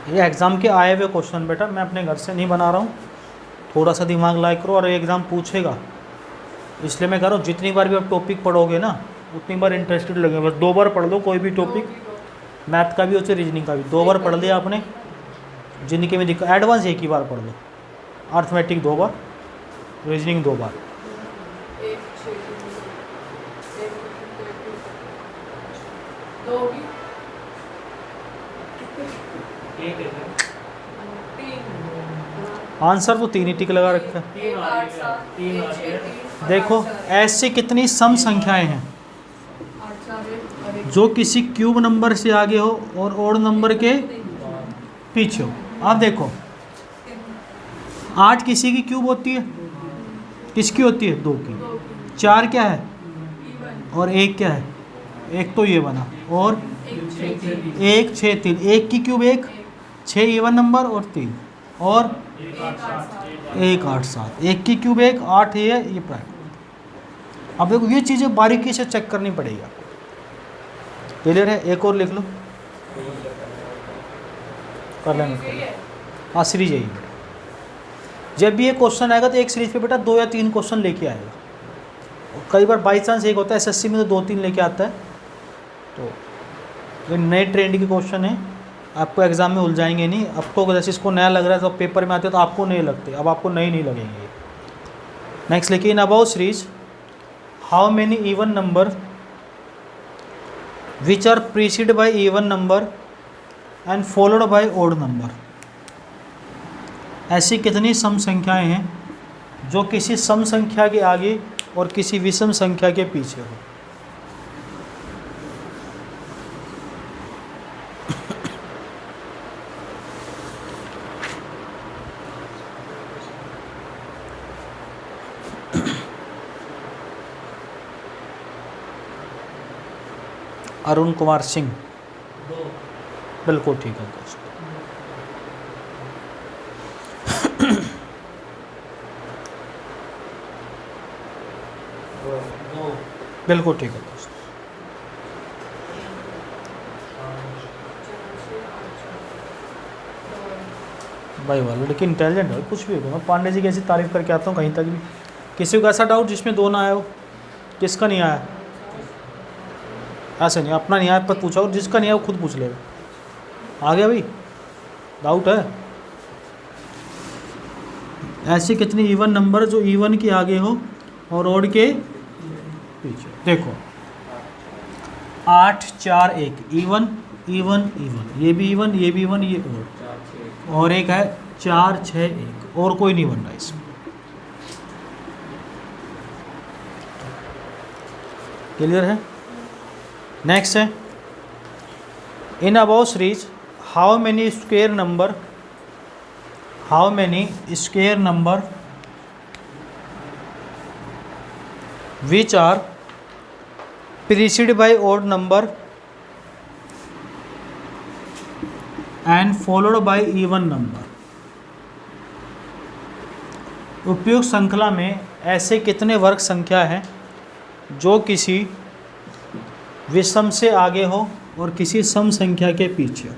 ये एग्ज़ाम के आए हुए क्वेश्चन बेटा, मैं अपने घर से नहीं बना रहा हूँ। थोड़ा सा दिमाग लगाया करो, और एग्ज़ाम पूछेगा, इसलिए मैं कह रहा हूँ जितनी बार भी आप टॉपिक पढ़ोगे ना उतनी बार इंटरेस्टेड लगे। बस 2 बार पढ़ लो कोई भी टॉपिक, मैथ का भी हो चाहे रीजनिंग का भी। 2 बार पढ़ लिया आपने, जिंदगी में दिक्कत। एडवांस एक ही बार पढ़ लो, अर्थमेटिक 2 बार, रीजनिंग 2 बार। 3 आंसर तो 3 ही टिक लगा रखा है। 3 8 7 3 8 देखो ऐसी कितनी सम संख्याएं हैं जो किसी क्यूब नंबर से आगे हो और ओड नंबर के पीछे हो। आप देखो 8 किसी की क्यूब होती है, किसकी होती है? 2 की। 4 क्या है और 1 क्या है? 1 तो ये बना, और 1 6 3। 1 की क्यूब 1, 6 इवन नंबर और 3, और 1 8 7। 1 की क्यूब 1, 8 ये प्राइम। अब देखो ये चीज़ें बारीकी से चेक करनी पड़ेगी आपको। क्लियर है? एक और लिख लो, कर लेना। हाँ सीरीज यही। जब भी ये क्वेश्चन आएगा तो एक सीरीज पे बेटा 2 या 3 क्वेश्चन लेके आएगा। और कई बार बाई चांस एक होता है, एसएससी में तो 2-3 लेके आता है। तो ये नए ट्रेंड के क्वेश्चन है, आपको एग्जाम में उलझाएंगे नहीं। आपको जैसे इसको नया लग रहा है तो पेपर में आते तो आपको नहीं लगते, अब आपको नहीं लगेंगे। नेक्स्ट लिखिए। In above series how many even number which are preceded by even number and followed by odd number. ऐसी कितनी सम संख्याएं हैं जो किसी सम संख्या के आगे और किसी विषम संख्या के पीछे हो। अरुण कुमार सिंह, बिल्कुल ठीक है दोस्त। बिल्कुल ठीक है दोस्त। भाई वाह, लेकिन इंटेलिजेंट है, कुछ भी होगा। मैं पांडे जी की ऐसी तारीफ करके आता हूँ कहीं तक भी। किसी को ऐसा डाउट जिसमें 2 ना आया हो? किसका नहीं आया? ऐसे नहीं, अपना नहीं आया पर पूछा, और जिसका नहीं आया वो खुद पूछ लेगा। आ गया भाई, डाउट है? ऐसे कितने इवन नंबर जो इवन के आगे हो और ओड के पीछे। देखो 8 4 1, इवन इवन इवन, ये भी इवन, ये भी इवन, ये ओड, और एक है 4 6 1, और कोई नहीं बन रहा इसमें। क्लियर है? नेक्स्ट है, in above series how many square number which are preceded by odd number and followed by even number। उपयुक्त श्रृंखला में ऐसे कितने वर्ग संख्या हैं जो किसी विषम से आगे हो और किसी सम संख्या के पीछे हो।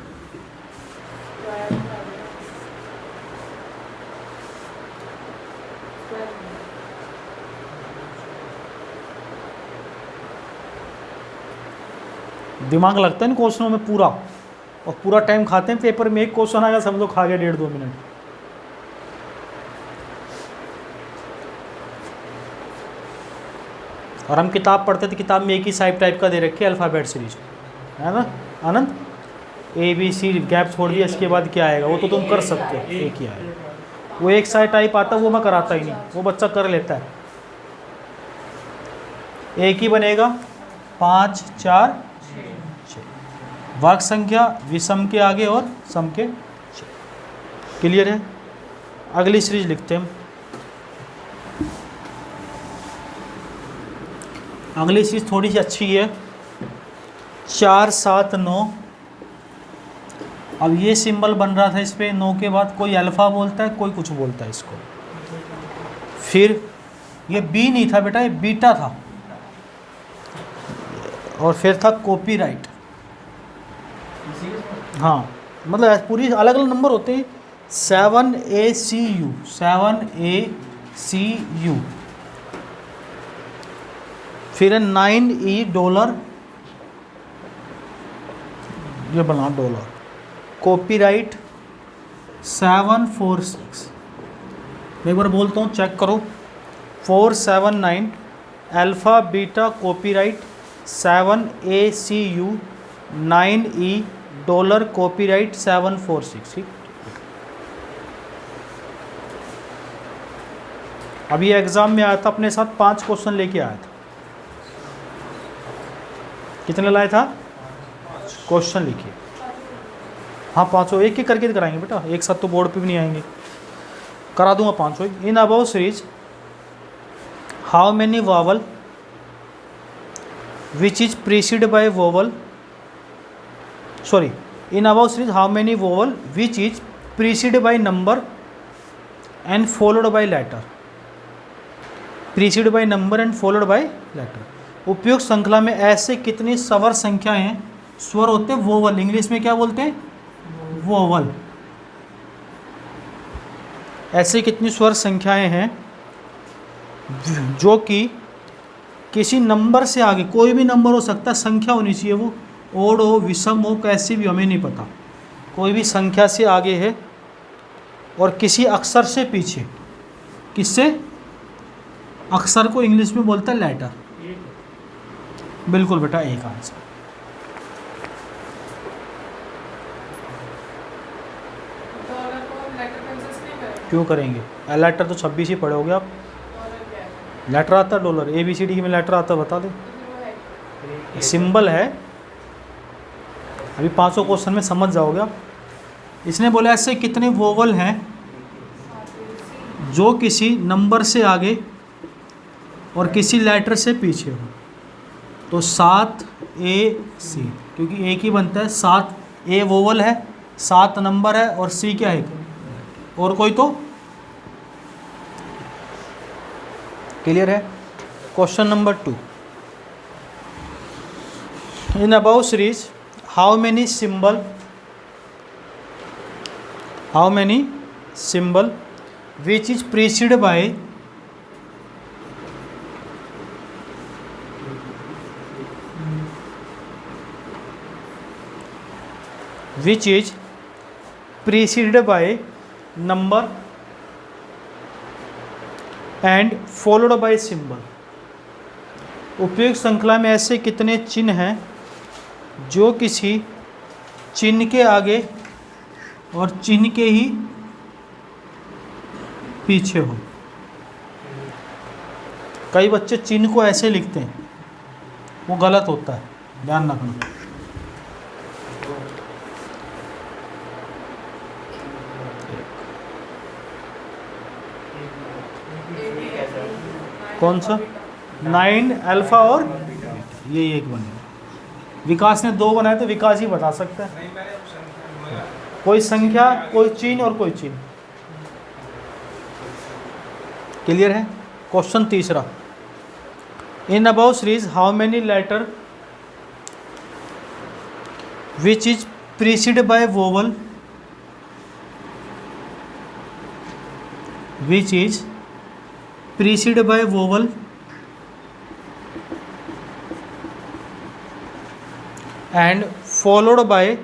दिमाग लगता है इन क्वेश्चनों में पूरा, और पूरा टाइम खाते हैं। पेपर में एक क्वेश्चन आएगा, समझो खा गया 1.5-2 मिनट। और हम किताब पढ़ते थे, किताब में एक ही साइप टाइप का दे रखी है अल्फ़ाबेट सीरीज, है ना आनंद? ABC गैप छोड़ दिया, इसके बाद क्या आएगा वो तो तुम कर सकते हो, एक ही आएगा। वो एक साइड टाइप आता है, वो मैं कराता ही नहीं, वो बच्चा कर लेता है। एक ही बनेगा 5 4 6, वर्ग संख्या विषम के आगे और सम के पीछे। क्लियर है? अगली सीरीज लिखते हैं। अगली सीरीज थोड़ी सी अच्छी है, 4 7 9। अब ये सिंबल बन रहा था इस पर, 9 के बाद कोई अल्फ़ा बोलता है, कोई कुछ बोलता है इसको। फिर ये बी नहीं था बेटा, ये बीटा था। और फिर था कॉपीराइट। हाँ, मतलब पूरी अलग अलग नंबर होते हैं। 7ACU, 7ACU। फिर 9E डॉलर, ये बना डॉलर। कॉपीराइट 746। मैं एक बार बोलता हूँ, चेक करो। 479 alpha beta copyright, 7ACU, 9E dollar copyright 746। ठीक, अभी एग्ज़ाम में आया था, अपने साथ 5 क्वेश्चन लेके आया था। कितने लाया था? क्वेश्चन लिखिए। हाँ, 5 एक एक करके कराएंगे बेटा, एक साथ तो बोर्ड पे भी नहीं आएंगे। करा दूंगा 5। In above series how many vowel which is preceded by vowel, sorry, in above series how many vowel which is preceded by number and followed by letter, preceded by number and followed by letter। उपयुक्त श्रृंखला में ऐसे कितनी स्वर संख्याएं हैं, स्वर होते हैं वोवल, इंग्लिश में क्या बोलते हैं? वोवल। ऐसे कितनी स्वर संख्याएं हैं जो कि किसी नंबर से आगे, कोई भी नंबर हो सकता है, संख्या होनी चाहिए, वो ओड हो विषम हो कैसी भी, हमें नहीं पता, कोई भी संख्या से आगे है और किसी अक्षर से पीछे। किससे? अक्षर को इंग्लिश में बोलता है लेटर। बिल्कुल बेटा, एक आंसर। क्यों करेंगे? लेटर तो 26 ही पढ़े होगे आप। डॉलर क्या है? लेटर आता है डॉलर, ABCD में लेटर आता है, बता दे। तो फिर वो है सिंबल है। अभी 500 क्वेश्चन में समझ जाओगे आप। इसने बोला ऐसे कितने वोवल हैं जो किसी नंबर से आगे और किसी लेटर से पीछे हो। तो 7AC, क्योंकि एक ही बनता है। 7A वोवल है, 7 नंबर है, और C क्या है? और कोई तो? क्लियर है? Question number 2, in above series how many symbol which is preceded by number and followed by symbol। उपयुक्त श्रृंखला में ऐसे कितने चिन्ह हैं जो किसी चिन्ह के आगे और चिन्ह के ही पीछे हो। कई बच्चे चिन्ह को ऐसे लिखते हैं, वो गलत होता है, ध्यान रखना। कौन सा? 9 अल्फा और ये एक बनेगा। विकास ने 2 बनाए तो विकास ही बता सकता है। कोई संख्या, कोई चिन्ह और कोई चिन्ह। क्लियर है? क्वेश्चन तीसरा, in above series how many letter which is preceded by vowel and followed by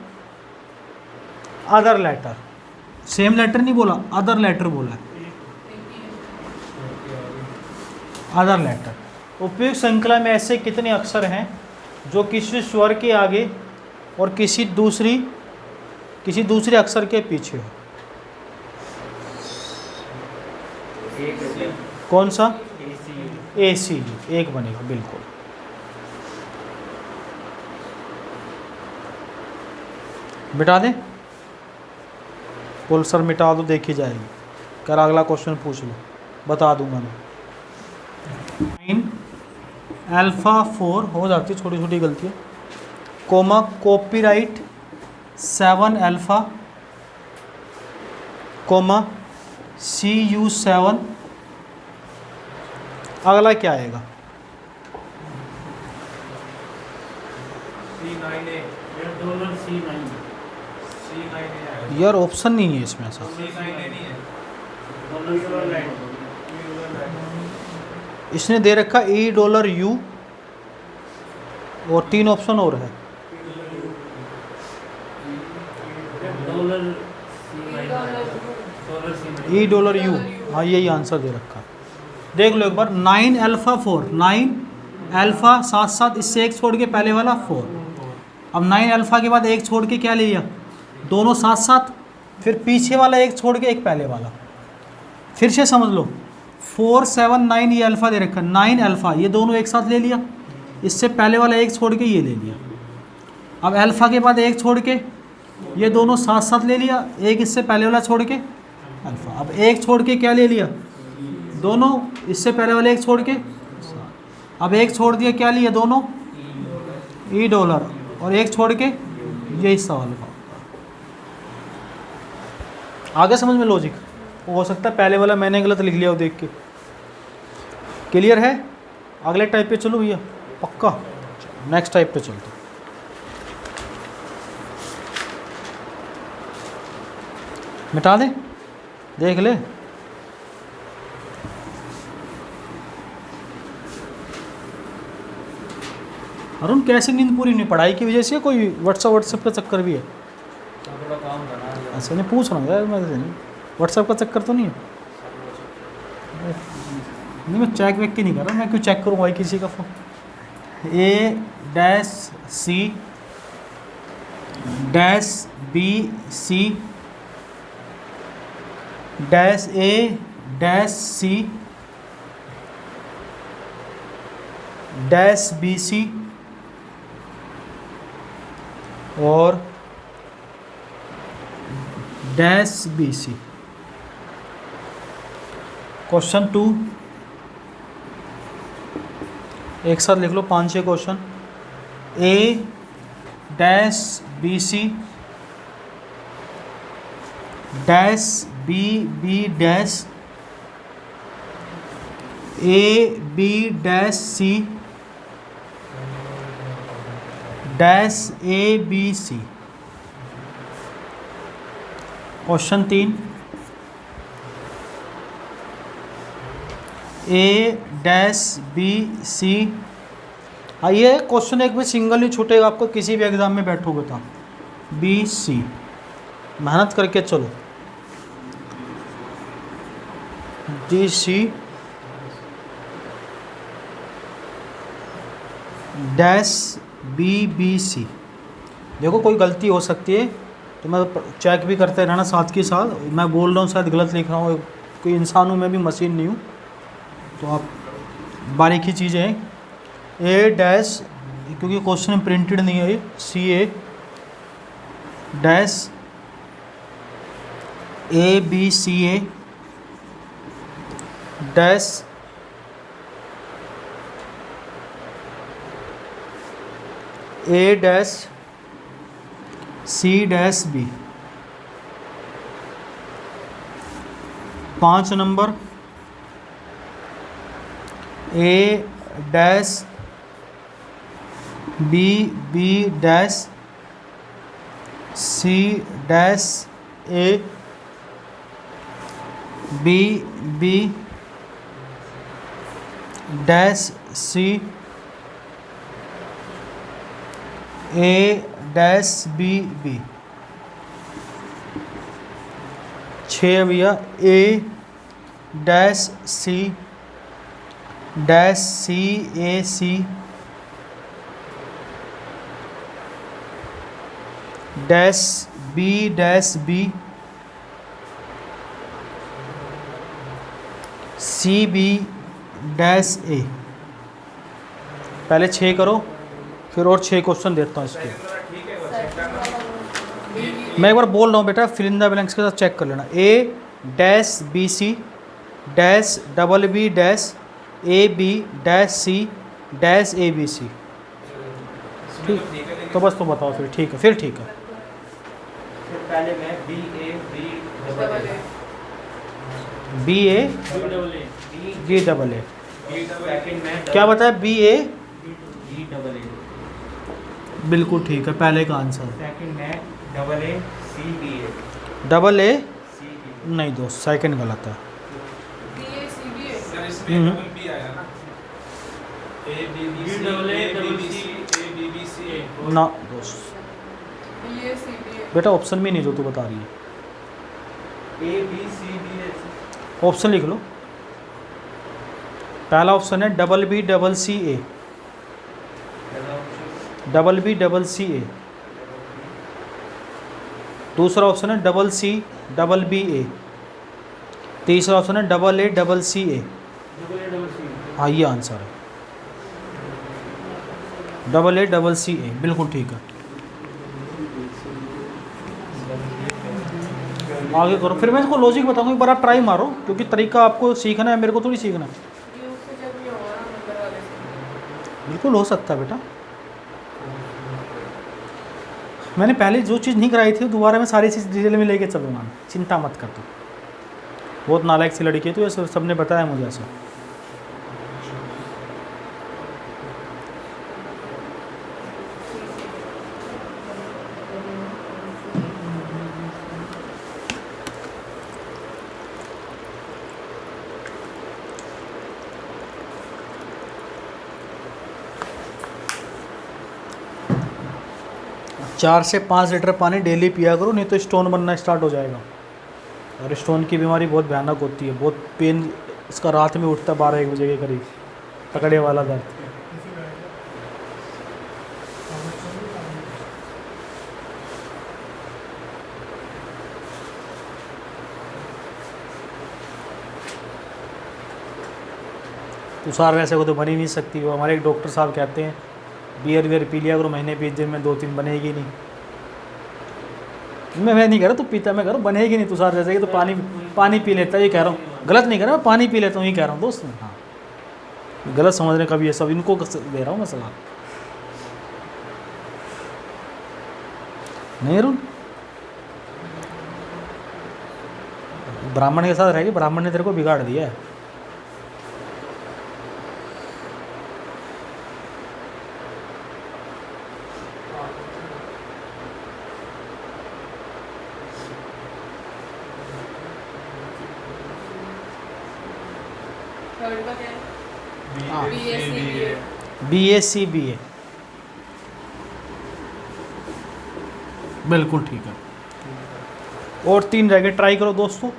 other letter. Same letter नहीं बोला, अदर लेटर बोला है, अदर लेटर। उपयुक्त श्रृंखला में ऐसे कितने अक्षर हैं जो किसी स्वर के आगे और किसी दूसरे अक्षर के पीछे हो? कौन सा? AC, एक बनेगा बिल्कुल। मिटा दें? बोल सर मिटा दो, देखी जाएगी। कर अगला क्वेश्चन पूछ लो, बता दूंगा मैं। 9 अल्फा 4 हो जाती है, छोटी छोटी गलतियाँ, coma copyright 7 alpha, coma CU7। अगला क्या आएगा? यार ऑप्शन नहीं है इसमें ऐसा। इसने दे रखा $E और 3 ऑप्शन और है। $U, हाँ यही आंसर दे रखा। देख लो एक बार, 9 अल्फा 4, 9 अल्फा साथ साथ इससे एक छोड़ के पहले वाला 4। अब 9 अल्फा के बाद एक छोड़ के क्या ले लिया? दोनों साथ साथ, फिर पीछे वाला एक छोड़ के एक पहले वाला। फिर से समझ लो, 4 7 9 ये अल्फ़ा दे रखा, 9 अल्फ़ा ये दोनों एक साथ ले लिया, इससे पहले वाला एक छोड़ के ये ले लिया। अब अल्फ़ा के बाद एक छोड़ के ये दोनों साथ साथ ले लिया, एक इससे पहले वाला छोड़ के अल्फ़ा। अब एक छोड़ के क्या ले लिया? दोनों इससे पहले वाले एक छोड़ के। अब एक छोड़ दिया, क्या लिया? दोनों $E, और एक छोड़ के यही सवाल का। आगे समझ में लॉजिक हो सकता है पहले वाला मैंने गलत लिख लिया हो देख के। क्लियर है? अगले टाइप पे चलो भैया, पक्का। नेक्स्ट टाइप पे चलते, मिटा दे, देख ले। अरुण कैसे नींद पूरी नहीं? पढ़ाई की वजह से कोई व्हाट्सएप का चक्कर भी है? थोड़ा काम करना। ऐसे नहीं पूछ रहा हूँ यार, मैं नहीं, व्हाट्सएप का चक्कर तो नहीं है? नहीं मैं चेक वेक की नहीं कर रहा, मैं क्यों चेक करूँ भाई किसी का phone. A-C-B-C dash A dash C dash B C और डैश बी सी। क्वेश्चन 2 एक साथ लिख लो, 5-6 question. A dash B C dash B B dash A B dash C dash A B C. Question 3 A dash B C. आइए question एक भी single ही छूटेगा आपको किसी भी एग्जाम में बैठोगे तो। बी सी मेहनत करके चलो। D C dash B B C. देखो कोई गलती हो सकती है तो मैं चेक भी करते रहना साथ के साथ। मैं बोल रहा हूँ शायद गलत लिख रहा हूँ, कोई इंसान हूँ मैं भी, मशीन नहीं हूँ, तो आप बारीकी चीज़ें हैं। ए डैश क्योंकि क्वेश्चन में प्रिंटेड नहीं है, C A dash A B C A dash A dash C dash B. 5 number A dash B B dash C dash A B B dash C A dash B B. 6 भैया A dash C dash C A C dash B C B dash A. पहले 6 करो फिर और 6 question देता हूँ इसके। मैं एक बार बोल रहा हूँ बेटा, फिल इन द ब्लैंक्स के साथ चेक कर लेना। A dash B C dash double B dash A B dash C dash A B C. ठीक तो बस तो बताओ फिर। ठीक है फिर ठीक है। पहले मैं B A B double A second में क्या बताया? B A B double A बिल्कुल ठीक है, पहले का आंसर। सेकंड में double A C B A double A C B नहीं दोस्त, सेकंड गलत है। B A C B A sir इसमें डबल बी आया ना, A B B C double A A B double B C C A B B C A. ना दोस्त B A C B ए बेटा ऑप्शन में नहीं जो तू बता रही है। A B C B A option लिख लो। पहला ऑप्शन है double B double C A, double B double C A. दूसरा ऑप्शन है double C double B A. तीसरा ऑप्शन है डबल ए डबल सी ए। हाँ ये आंसर है, डबल ए डबल सी ए बिल्कुल ठीक है। आगे करो, फिर मैं इसको लॉजिक बताऊंगा, एक बार आप ट्राई मारो क्योंकि तरीका आपको सीखना है, मेरे को थोड़ी सीखना है। ये उससे जब ये होगा ना नंबर वाले से। बिल्कुल हो सकता है बेटा। मैंने पहले जो चीज़ नहीं कराई थी दोबारा मैं सारी चीज़ डिटेल में लेके चलूँगा, चिंता मत कर तू। बहुत नालायक सी लड़की है तो ये सबने बताया मुझे ऐसा। चार से 5 लीटर पानी डेली पिया करो, नहीं तो स्टोन बनना स्टार्ट हो जाएगा। और स्टोन की बीमारी बहुत भयानक होती है, बहुत पेन इसका रात में उठता है 12-1 बजे के करीब, पकड़े वाला दर्द। तुषार वैसे को तो बन ही नहीं सकती। वो हमारे एक डॉक्टर साहब कहते हैं बियर वियर पी लिया करो, महीने 20 दिन में 2-3 बनेगी नहीं। मैं नहीं कह रहा तू पीता, मैं कह रहा हूँ बनेगी नहीं तुषार जैसे कि तो पानी पी लेता है, ये कह रहा हूँ। गलत नहीं कह रहा, मैं पानी पी लेता हूँ ये कह रहा हूँ दोस्त। हाँ, गलत समझ रहे कभी, ये सब इनको दे रहा हूँ मैं सलाह। नहीं अरुण, ब्राह्मण के साथ रहेगी, ब्राह्मण ने तेरे को बिगाड़ दिया है। थर्ड का क्या है? हाँ। BSc BA बिल्कुल ठीक है। और 3 रह गए, ट्राई करो दोस्तों।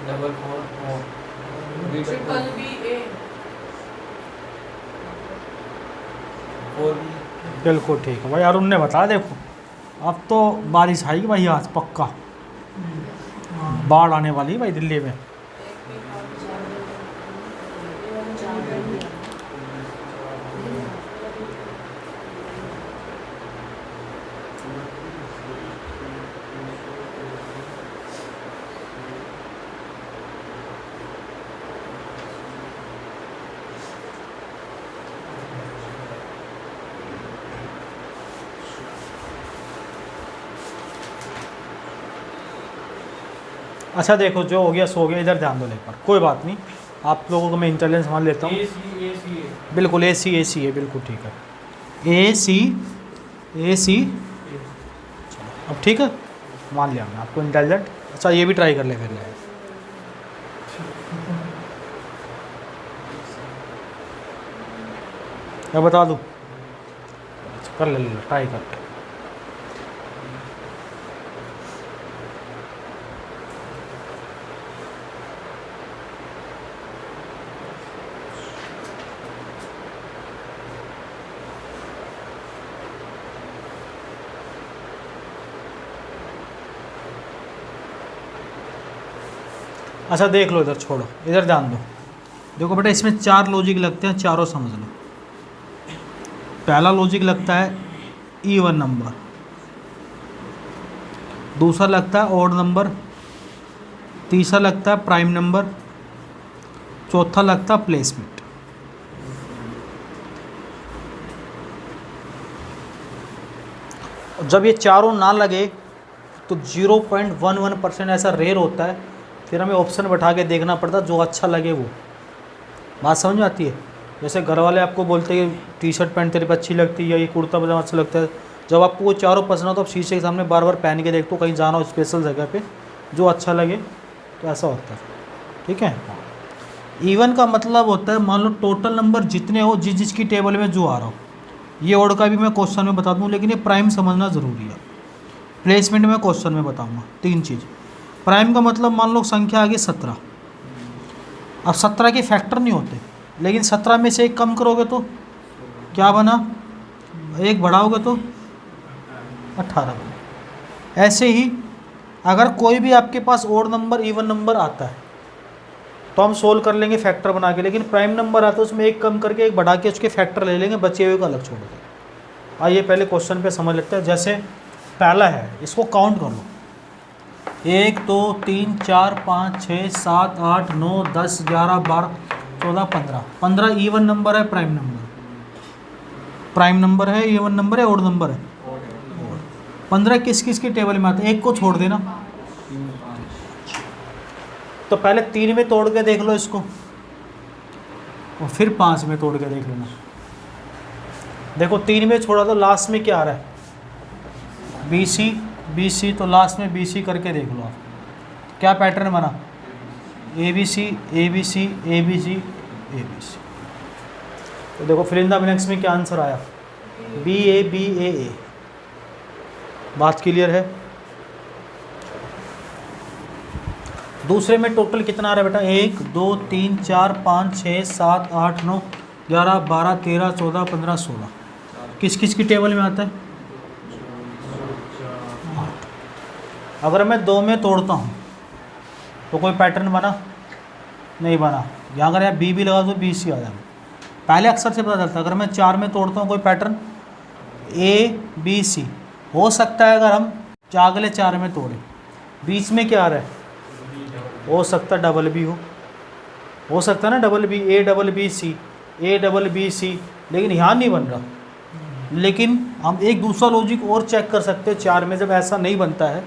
डबल 4 ट्रिपल BA 4 बिल्कुल ठीक है भाई। अरुण ने बताया, देखो अब तो बारिश आएगी भाई आज पक्का, बाढ़ आने वाली है भाई दिल्ली में। अच्छा देखो, जो हो गया सो गया, इधर ध्यान दो लेकर, कोई बात नहीं। आप लोगों को मैं इंटेलिजेंस मान लेता हूँ। बिल्कुल AC है, बिल्कुल ठीक है। AC अब ठीक है, मान लिया मैं आपको इंटेलिजेंट। अच्छा ये भी ट्राई कर ले फिर ले। मैं बता दूँ, कर ले ट्राई कर। अच्छा देख लो, इधर छोड़ो, इधर ध्यान दो। देखो बेटा, इसमें 4 लॉजिक लगते हैं, चारों समझ लो। पहला लॉजिक लगता है इवन नंबर, दूसरा लगता है ऑड नंबर, तीसरा लगता है प्राइम नंबर, चौथा लगता है प्लेसमेंट। जब ये चारों ना लगे तो 0.11% ऐसा रेयर होता है, फिर हमें ऑप्शन बैठा के देखना पड़ता है जो अच्छा लगे वो। बात समझ में आती है? जैसे घर वाले आपको बोलते हैं कि टी शर्ट पैंट तेरे पे अच्छी लगती है या ये कुर्ता पजामा अच्छा लगता है, जब आपको वो चारों पसंद हो तो आप शीशे के सामने बार बार पहन के देखते हो, कहीं जाना हो स्पेशल जगह पे, जो अच्छा लगे, तो ऐसा होता है। ठीक है। इवन का मतलब होता है, मान लो टोटल नंबर जितने हो, जिस जिसकी टेबल में जो आ रहा हो। ये ऑड का भी मैं क्वेश्चन में बता दूँ, लेकिन ये प्राइम समझना ज़रूरी है। प्लेसमेंट में क्वेश्चन में बताऊँगा 3 चीज़। प्राइम का मतलब मान लो संख्या आ गई 17। अब 17 के फैक्टर नहीं होते, लेकिन 17 में से 1 कम करोगे तो क्या बना, 1 बढ़ाओगे तो 18 बना। ऐसे ही अगर कोई भी आपके पास ऑड नंबर इवन नंबर आता है तो हम सोल्व कर लेंगे फैक्टर बना के, लेकिन प्राइम नंबर आता है उसमें 1 कम करके 1 बढ़ा के उसके फैक्टर ले लेंगे, बचे हुए को अलग छोड़ देंगे। आइए पहले क्वेश्चन पे समझ लेते हैं। जैसे पहला है, इसको काउंट कर लो, 1 2 3 4 5 6 7 8 9 10 11 12 14 15। 15 इवन नंबर है, प्राइम नंबर है, इवन नंबर है, ऑड नंबर है? 15 किस किस की टेबल में आता है? एक को छोड़ देना। 3 5 तो पहले 3 में तोड़ के देख लो इसको, और फिर 5 में तोड़ के देख लेना। देखो 3 में छोड़ा तो लास्ट में क्या आ रहा है? BC BC, तो लास्ट में BC करके देख लो आप, क्या पैटर्न बना? ABC ABC ABC ABC। तो देखो फिल इन द ब्लैंक्स में क्या आंसर आया? BA BA A। बात क्लियर है? दूसरे में टोटल कितना आ रहा है बेटा? 1 2 3 4 5 6 7 8 9 11 12 13 14 15 16। किस किस की टेबल में आता है? 8। अगर मैं 2 में तोड़ता हूँ तो कोई पैटर्न बना? नहीं बना। यहाँ अगर बी भी लगा तो BC आ जाएगा। पहले अक्सर से पता चलता है। अगर मैं 4 में तोड़ता हूँ कोई पैटर्न ABC हो सकता है। अगर हम अगले 4 में तोड़ें, बीच में क्या आ रहा है? हो सकता है डबल B हो सकता है ना डबल B, ABBC ABBC, लेकिन यहाँ नहीं बन रहा। लेकिन हम एक दूसरा लॉजिक और चेक कर सकते हैं। 4 में जब ऐसा नहीं बनता है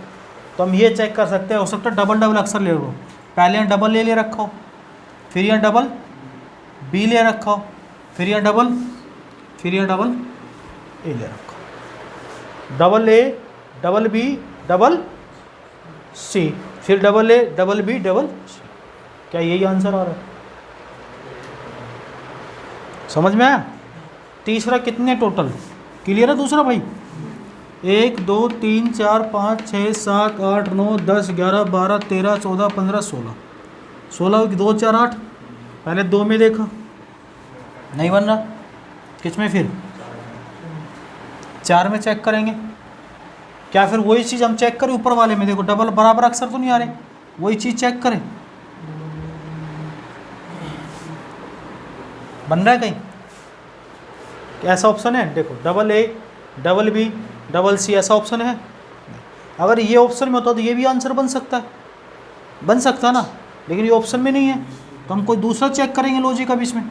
तो हम ये चेक कर सकते हैं, हो सकता है डबल डबल अक्सर ले लो। पहले यहाँ डबल ले रखा हो, फिर यहाँ डबल B ले रखा हो, फिर यहाँ डबल, फिर यहाँ डबल A ले रखा हो। Double A double B double C, फिर double A double B double C। क्या यही आंसर आ रहा है? समझ में आया? तीसरा कितने टोटल? क्लियर है दूसरा भाई? 1 2 3 4 5 6 7 8 9 10 11 12 13 14 15 16। 16 की 2 4 8। पहले 2 में देखा, नहीं बन रहा। किस में? फिर 4 में चेक करेंगे। क्या फिर वही चीज़ हम चेक करें ऊपर वाले में? देखो डबल बराबर अक्सर तो नहीं आ रहे, वही चीज़ चेक करें। बन रहा है कहीं? ऐसा ऑप्शन है? देखो double A double B double C, ऐसा ऑप्शन है? अगर ये ऑप्शन में होता तो ये भी आंसर बन सकता है, बन सकता है ना। लेकिन ये ऑप्शन में नहीं है तो हम कोई दूसरा चेक करेंगे लॉजिक का बीच में।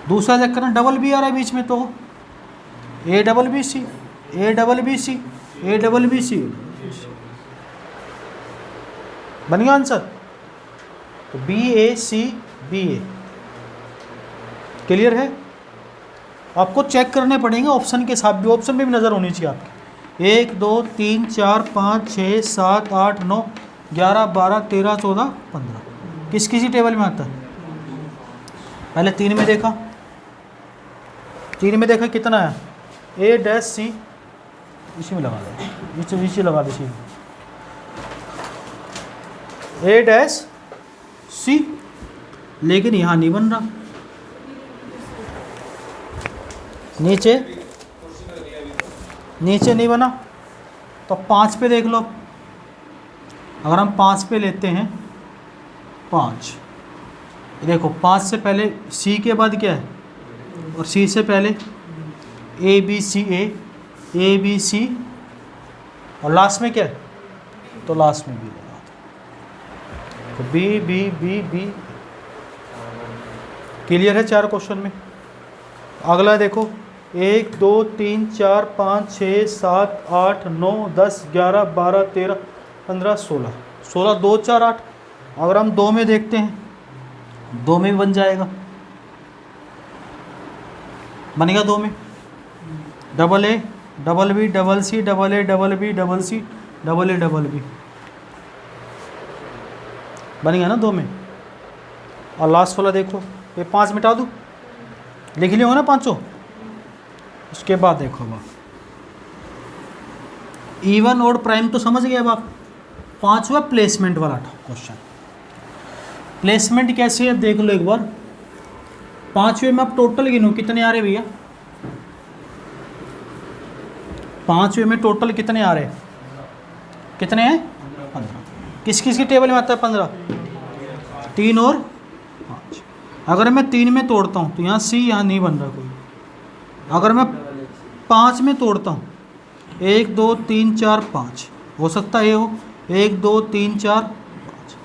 दूसरा चेक करना, डबल B आ रहा है बीच में तो ABBC ABBC ABBC बन गया आंसर। तो BAC BA। क्लियर है? आपको चेक करने पड़ेंगे ऑप्शन के साथ भी, ऑप्शन में भी नज़र होनी चाहिए आपकी। 1 2 3 4 5 6 7 8 9 11 12 13 14 15। किस किसी टेबल में आता है? पहले 3 में देखा, 3 में देखा कितना है? AC, इसी में लगा दो, इसी लगा दो, इसी AC। लेकिन यहाँ नहीं बन रहा। नीचे नहीं बना तो 5 पे देख लो। अगर हम 5 पे लेते हैं, 5 देखो, 5 से पहले C के बाद क्या है? और C से पहले ABC ABC, और लास्ट में क्या है? तो लास्ट में B लगा दो। तो B। क्लियर है 4 क्वेश्चन में? अगला देखो, 1 2 3 4 5 6 7 8 9 10 11 12 13 15 16। 16 2 4 8। अगर हम 2 में देखते हैं, 2 में भी बन जाएगा। बनेगा 2 में double A double B double C double A double B double C double A double B बनेगा ना 2 में। और लास्ट वाला देखो, ये 5 मिटा दूँ, लिख लिया हो ना 5। उसके बाद देखो अब इवन और प्राइम तो समझ गए। अब आप 5वां प्लेसमेंट वाला क्वेश्चन। प्लेसमेंट कैसे है देख लो एक बार। 5वें में आप टोटल गिनो कितने आ रहे भैया? 5वें में टोटल कितने आ रहे? कितने हैं? 15। किस किस की टेबल में आता है 15? 3 और 5। अगर मैं 3 में तोड़ता हूँ तो यहाँ C यहाँ नहीं बन रहा कोई। अगर मैं 5 में तोड़ता हूँ, 1 2 3 4 5, हो सकता है A हो। 1 2 3 4 5,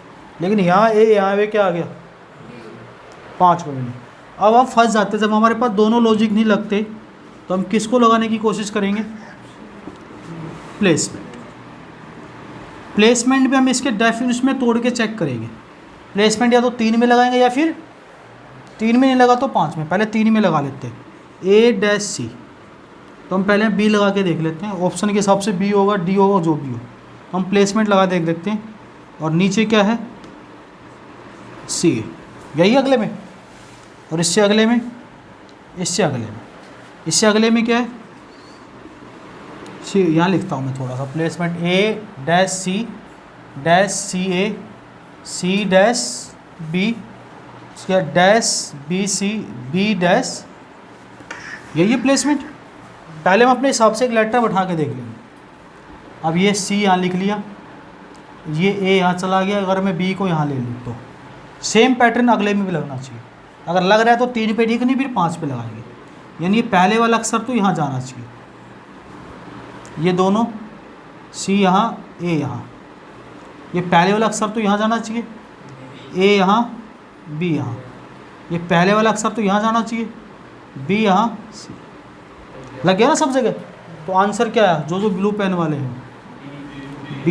लेकिन यहाँ A, यहाँ पे क्या आ गया? 5 में नहीं। अब हम फंस जाते हैं। जब हमारे पास दोनों लॉजिक नहीं लगते तो हम किसको लगाने की कोशिश करेंगे? प्लेसमेंट। प्लेसमेंट भी हम इसके डेफिनेशन में तोड़ के चेक करेंगे। प्लेसमेंट या तो 3 में लगाएंगे या फिर 3 में नहीं लगा तो 5 में। पहले 3 में लगा लेते हैं, A-C। तो हम पहले बी लगा के देख लेते हैं, ऑप्शन के हिसाब से बी होगा, डी होगा, जो भी हो। हम प्लेसमेंट लगा देख लेते हैं। और नीचे क्या है, सी, यही अगले में। और इससे अगले में, इससे अगले में, इससे अगले में क्या है, सी। यहाँ लिखता हूँ मैं थोड़ा सा, placement A-C dash C-A C dash B, उसके बाद डैश B-C B डैश, यही है प्लेसमेंट। पहले हम अपने हिसाब से एक लेटर बैठा के देख लेंगे। अब ये C यहाँ लिख लिया, ये A यहाँ चला गया। अगर मैं B को यहाँ ले लूँ तो सेम पैटर्न अगले में भी लगना चाहिए। अगर लग रहा है तो 3 पे ठीक नहीं, फिर 5 पे लगाएंगे। यानी ये पहले वाला अक्षर तो यहाँ जाना चाहिए, ये दोनों C यहाँ, A यहाँ। ये पहले वाला अक्षर तो यहाँ जाना चाहिए, A यहाँ, B यहाँ। ये पहले वाला अक्षर तो यहाँ जाना चाहिए, B यहाँ, C। लग गया ना सब जगह। तो आंसर क्या है, जो जो ब्लू पेन वाले हैं, B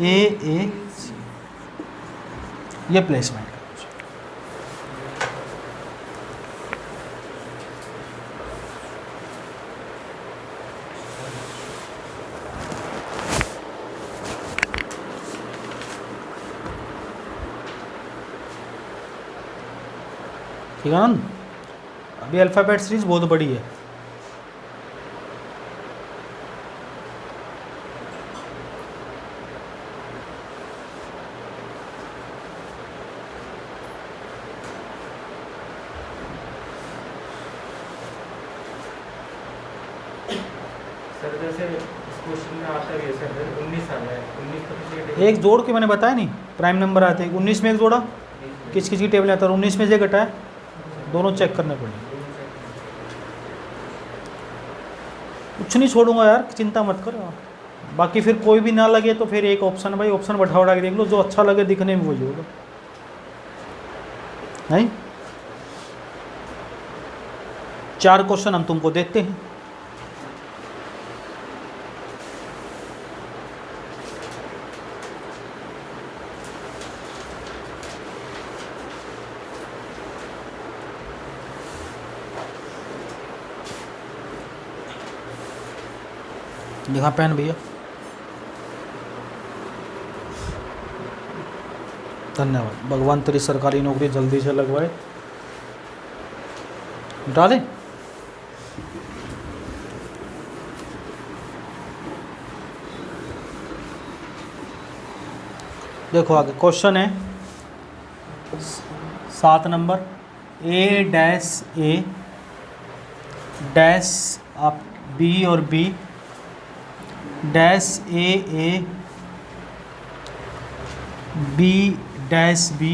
A C, ये प्लेसमेंट है। ठीक है ना। अभी अल्फ़ाबेट सीरीज बहुत बड़ी है। सर जैसे इस क्वेश्चन में आता है सर 19 आ रहा है, 19 तो किसी एक जोड़ के मैंने बताया नहीं, प्राइम नंबर आते हैं। 19 में एक जोड़ा, किस किस की टेबल आता है, 19 में से घटा है, दोनों चेक करने पड़ेंगे। कुछ नहीं छोड़ूंगा यार, चिंता मत कर। बाकी फिर कोई भी ना लगे तो फिर एक ऑप्शन, भाई ऑप्शन बैठा उठा के देख लो, जो अच्छा लगे दिखने में वही होगा। नहीं, 4 क्वेश्चन हम तुमको देते हैं। लिखा पेन भैया, धन्यवाद। भगवान तेरी सरकारी नौकरी जल्दी से लगवाए। डालें, देखो आगे क्वेश्चन है 7 नंबर, A-A डैश आप B और B dash A B dash B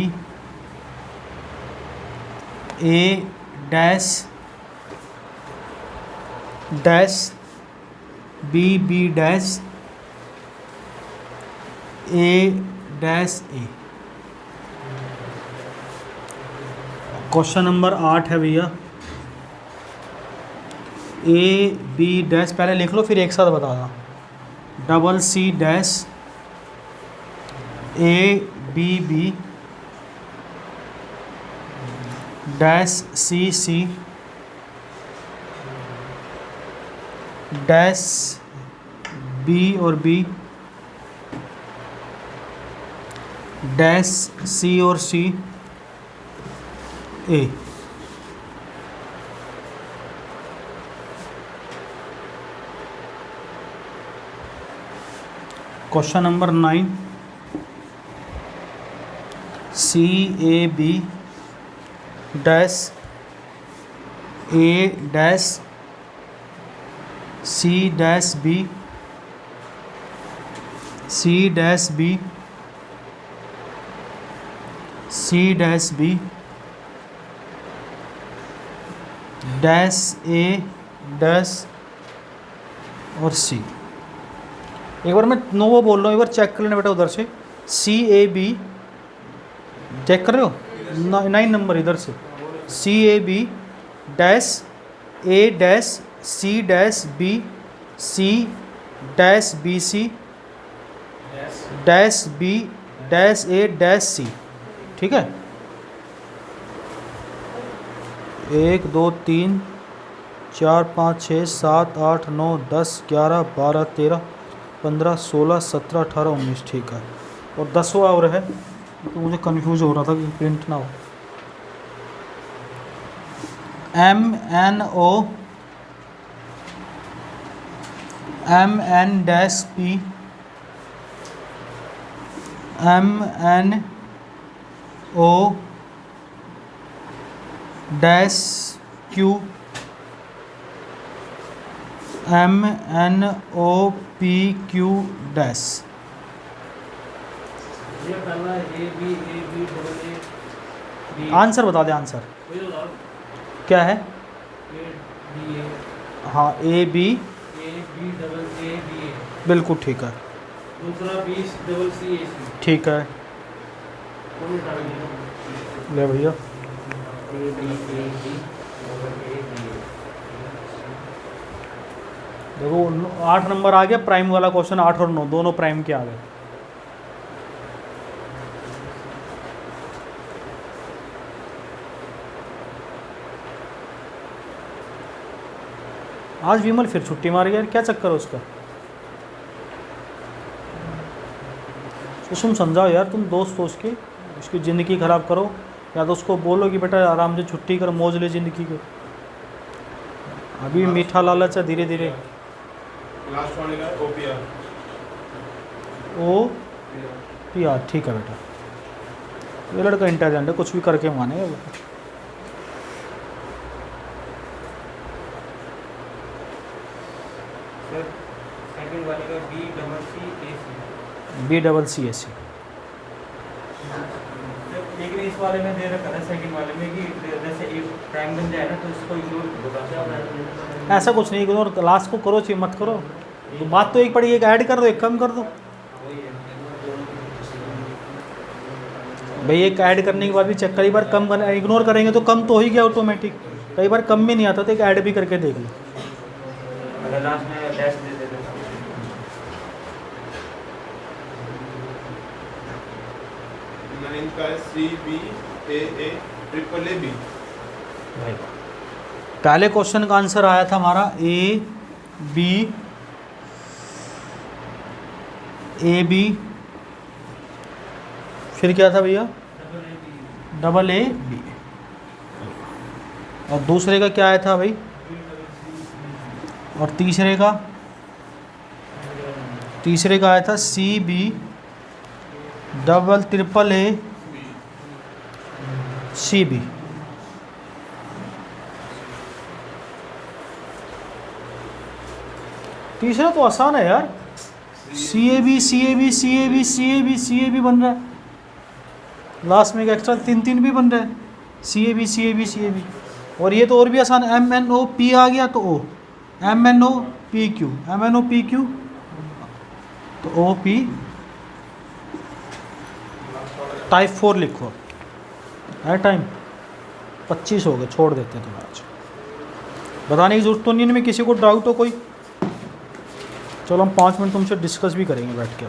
A dash dash B dash A dash A। Question number 8 है भैया, A-B डैश, पहले लिख लो फिर एक साथ बताना। C dash A-B dash C dash B और B डैश C और C A। Question number 9, C-A-B dash A dash C dash B C dash B C dash B dash A dash और C। एक बार मैं novo बोल रहा हूँ, एक बार check कर लेना बेटा उधर से। C-A-B चेक कर रहे हो, 9 नंबर इधर से, C-A-B dash A dash C dash B C dash B C dash B dash A dash C. ठीक है, 1 2 3 4 5 6 7 8 9 10 11 12 13 15 16 17 18 19। ठीक है, और 10वां और है तो मुझे कंफ्यूज हो रहा था कि प्रिंट ना हो। M N dash P M N O dash Q M N O P Q dash. ये पहला A B double A B. Answer बता दे, आंसर क्या है? A B A. हाँ, A B double A B A. बिल्कुल ठीक है। दूसरा बी डबल सी ए सी। ठीक है, ले भैया। A B double A B A. देखो 8 नंबर आ गया, प्राइम वाला क्वेश्चन 8 और 9 दोनों प्राइम के आ गए। आज विमल फिर छुट्टी मार गया, क्या चक्कर है उसका? तुम समझाओ यार, तुम दोस्त सोच के उसकी ज़िंदगी ख़राब करो, या तो उसको बोलो कि बेटा आराम से छुट्टी कर, मौज ले ज़िंदगी को। अभी मीठा लालच है, धीरे धीरे। लास्ट वाले का ओपीआर। ओ पी आर, ठीक है बेटा। ये लड़का इंटेलिजेंट है, कुछ भी करके मानेगा बेटा। सर सेकंड वाले का B double C A C. B double C A सी। लेकिन इस वाले में दे रखा था सेकंड वाले में कि जैसे एक प्राइम बन जाए ना तो इसको इग्नोर होगा। ऐसा कुछ नहीं, इग्नोर लास्ट को करो, चाहिए मत करो। तो बात तो एक पड़ी, एक ऐड कर दो, एक कम कर दो भाई। एक ऐड करने के बाद भी चेक, कई बार कम इग्नोर करेंगे तो कम तो हो ही गया ऑटोमेटिक। कई बार कम में नहीं आता तो एक ऐड भी करके देख लो। अगर लास्ट में डैश दे देते नाइन्थ का है C B A triple A B. पहले क्वेश्चन का आंसर आया था हमारा ए बी, फिर क्या था भैया? Double A B. और दूसरे का क्या आया था भाई? और तीसरे का आया था C B double triple A C B. तीसरा तो आसान है यार, C A B C A B C A B C A B C A B बन रहा है, लास्ट में एक एक्स्ट्रा 3 भी बन रहा है, C A B C A B C A B. और ये तो और भी आसान, एम एन ओ पी आ गया तो O, M N O P Q, M N O P Q तो ओ पी। टाइप 4 लिखो है, टाइम 25 हो गए, छोड़ देते हैं तुम्हारा। आज बताने की जरूरत तो नहीं, इनमें किसी को डाउट हो कोई? चलो हम 5 मिनट तुमसे डिस्कस भी करेंगे बैठ के।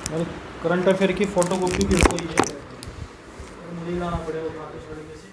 अब करंट अफेयर की फ़ोटो कॉपी भी हो गई है, मुझे लाना पड़ेगा से।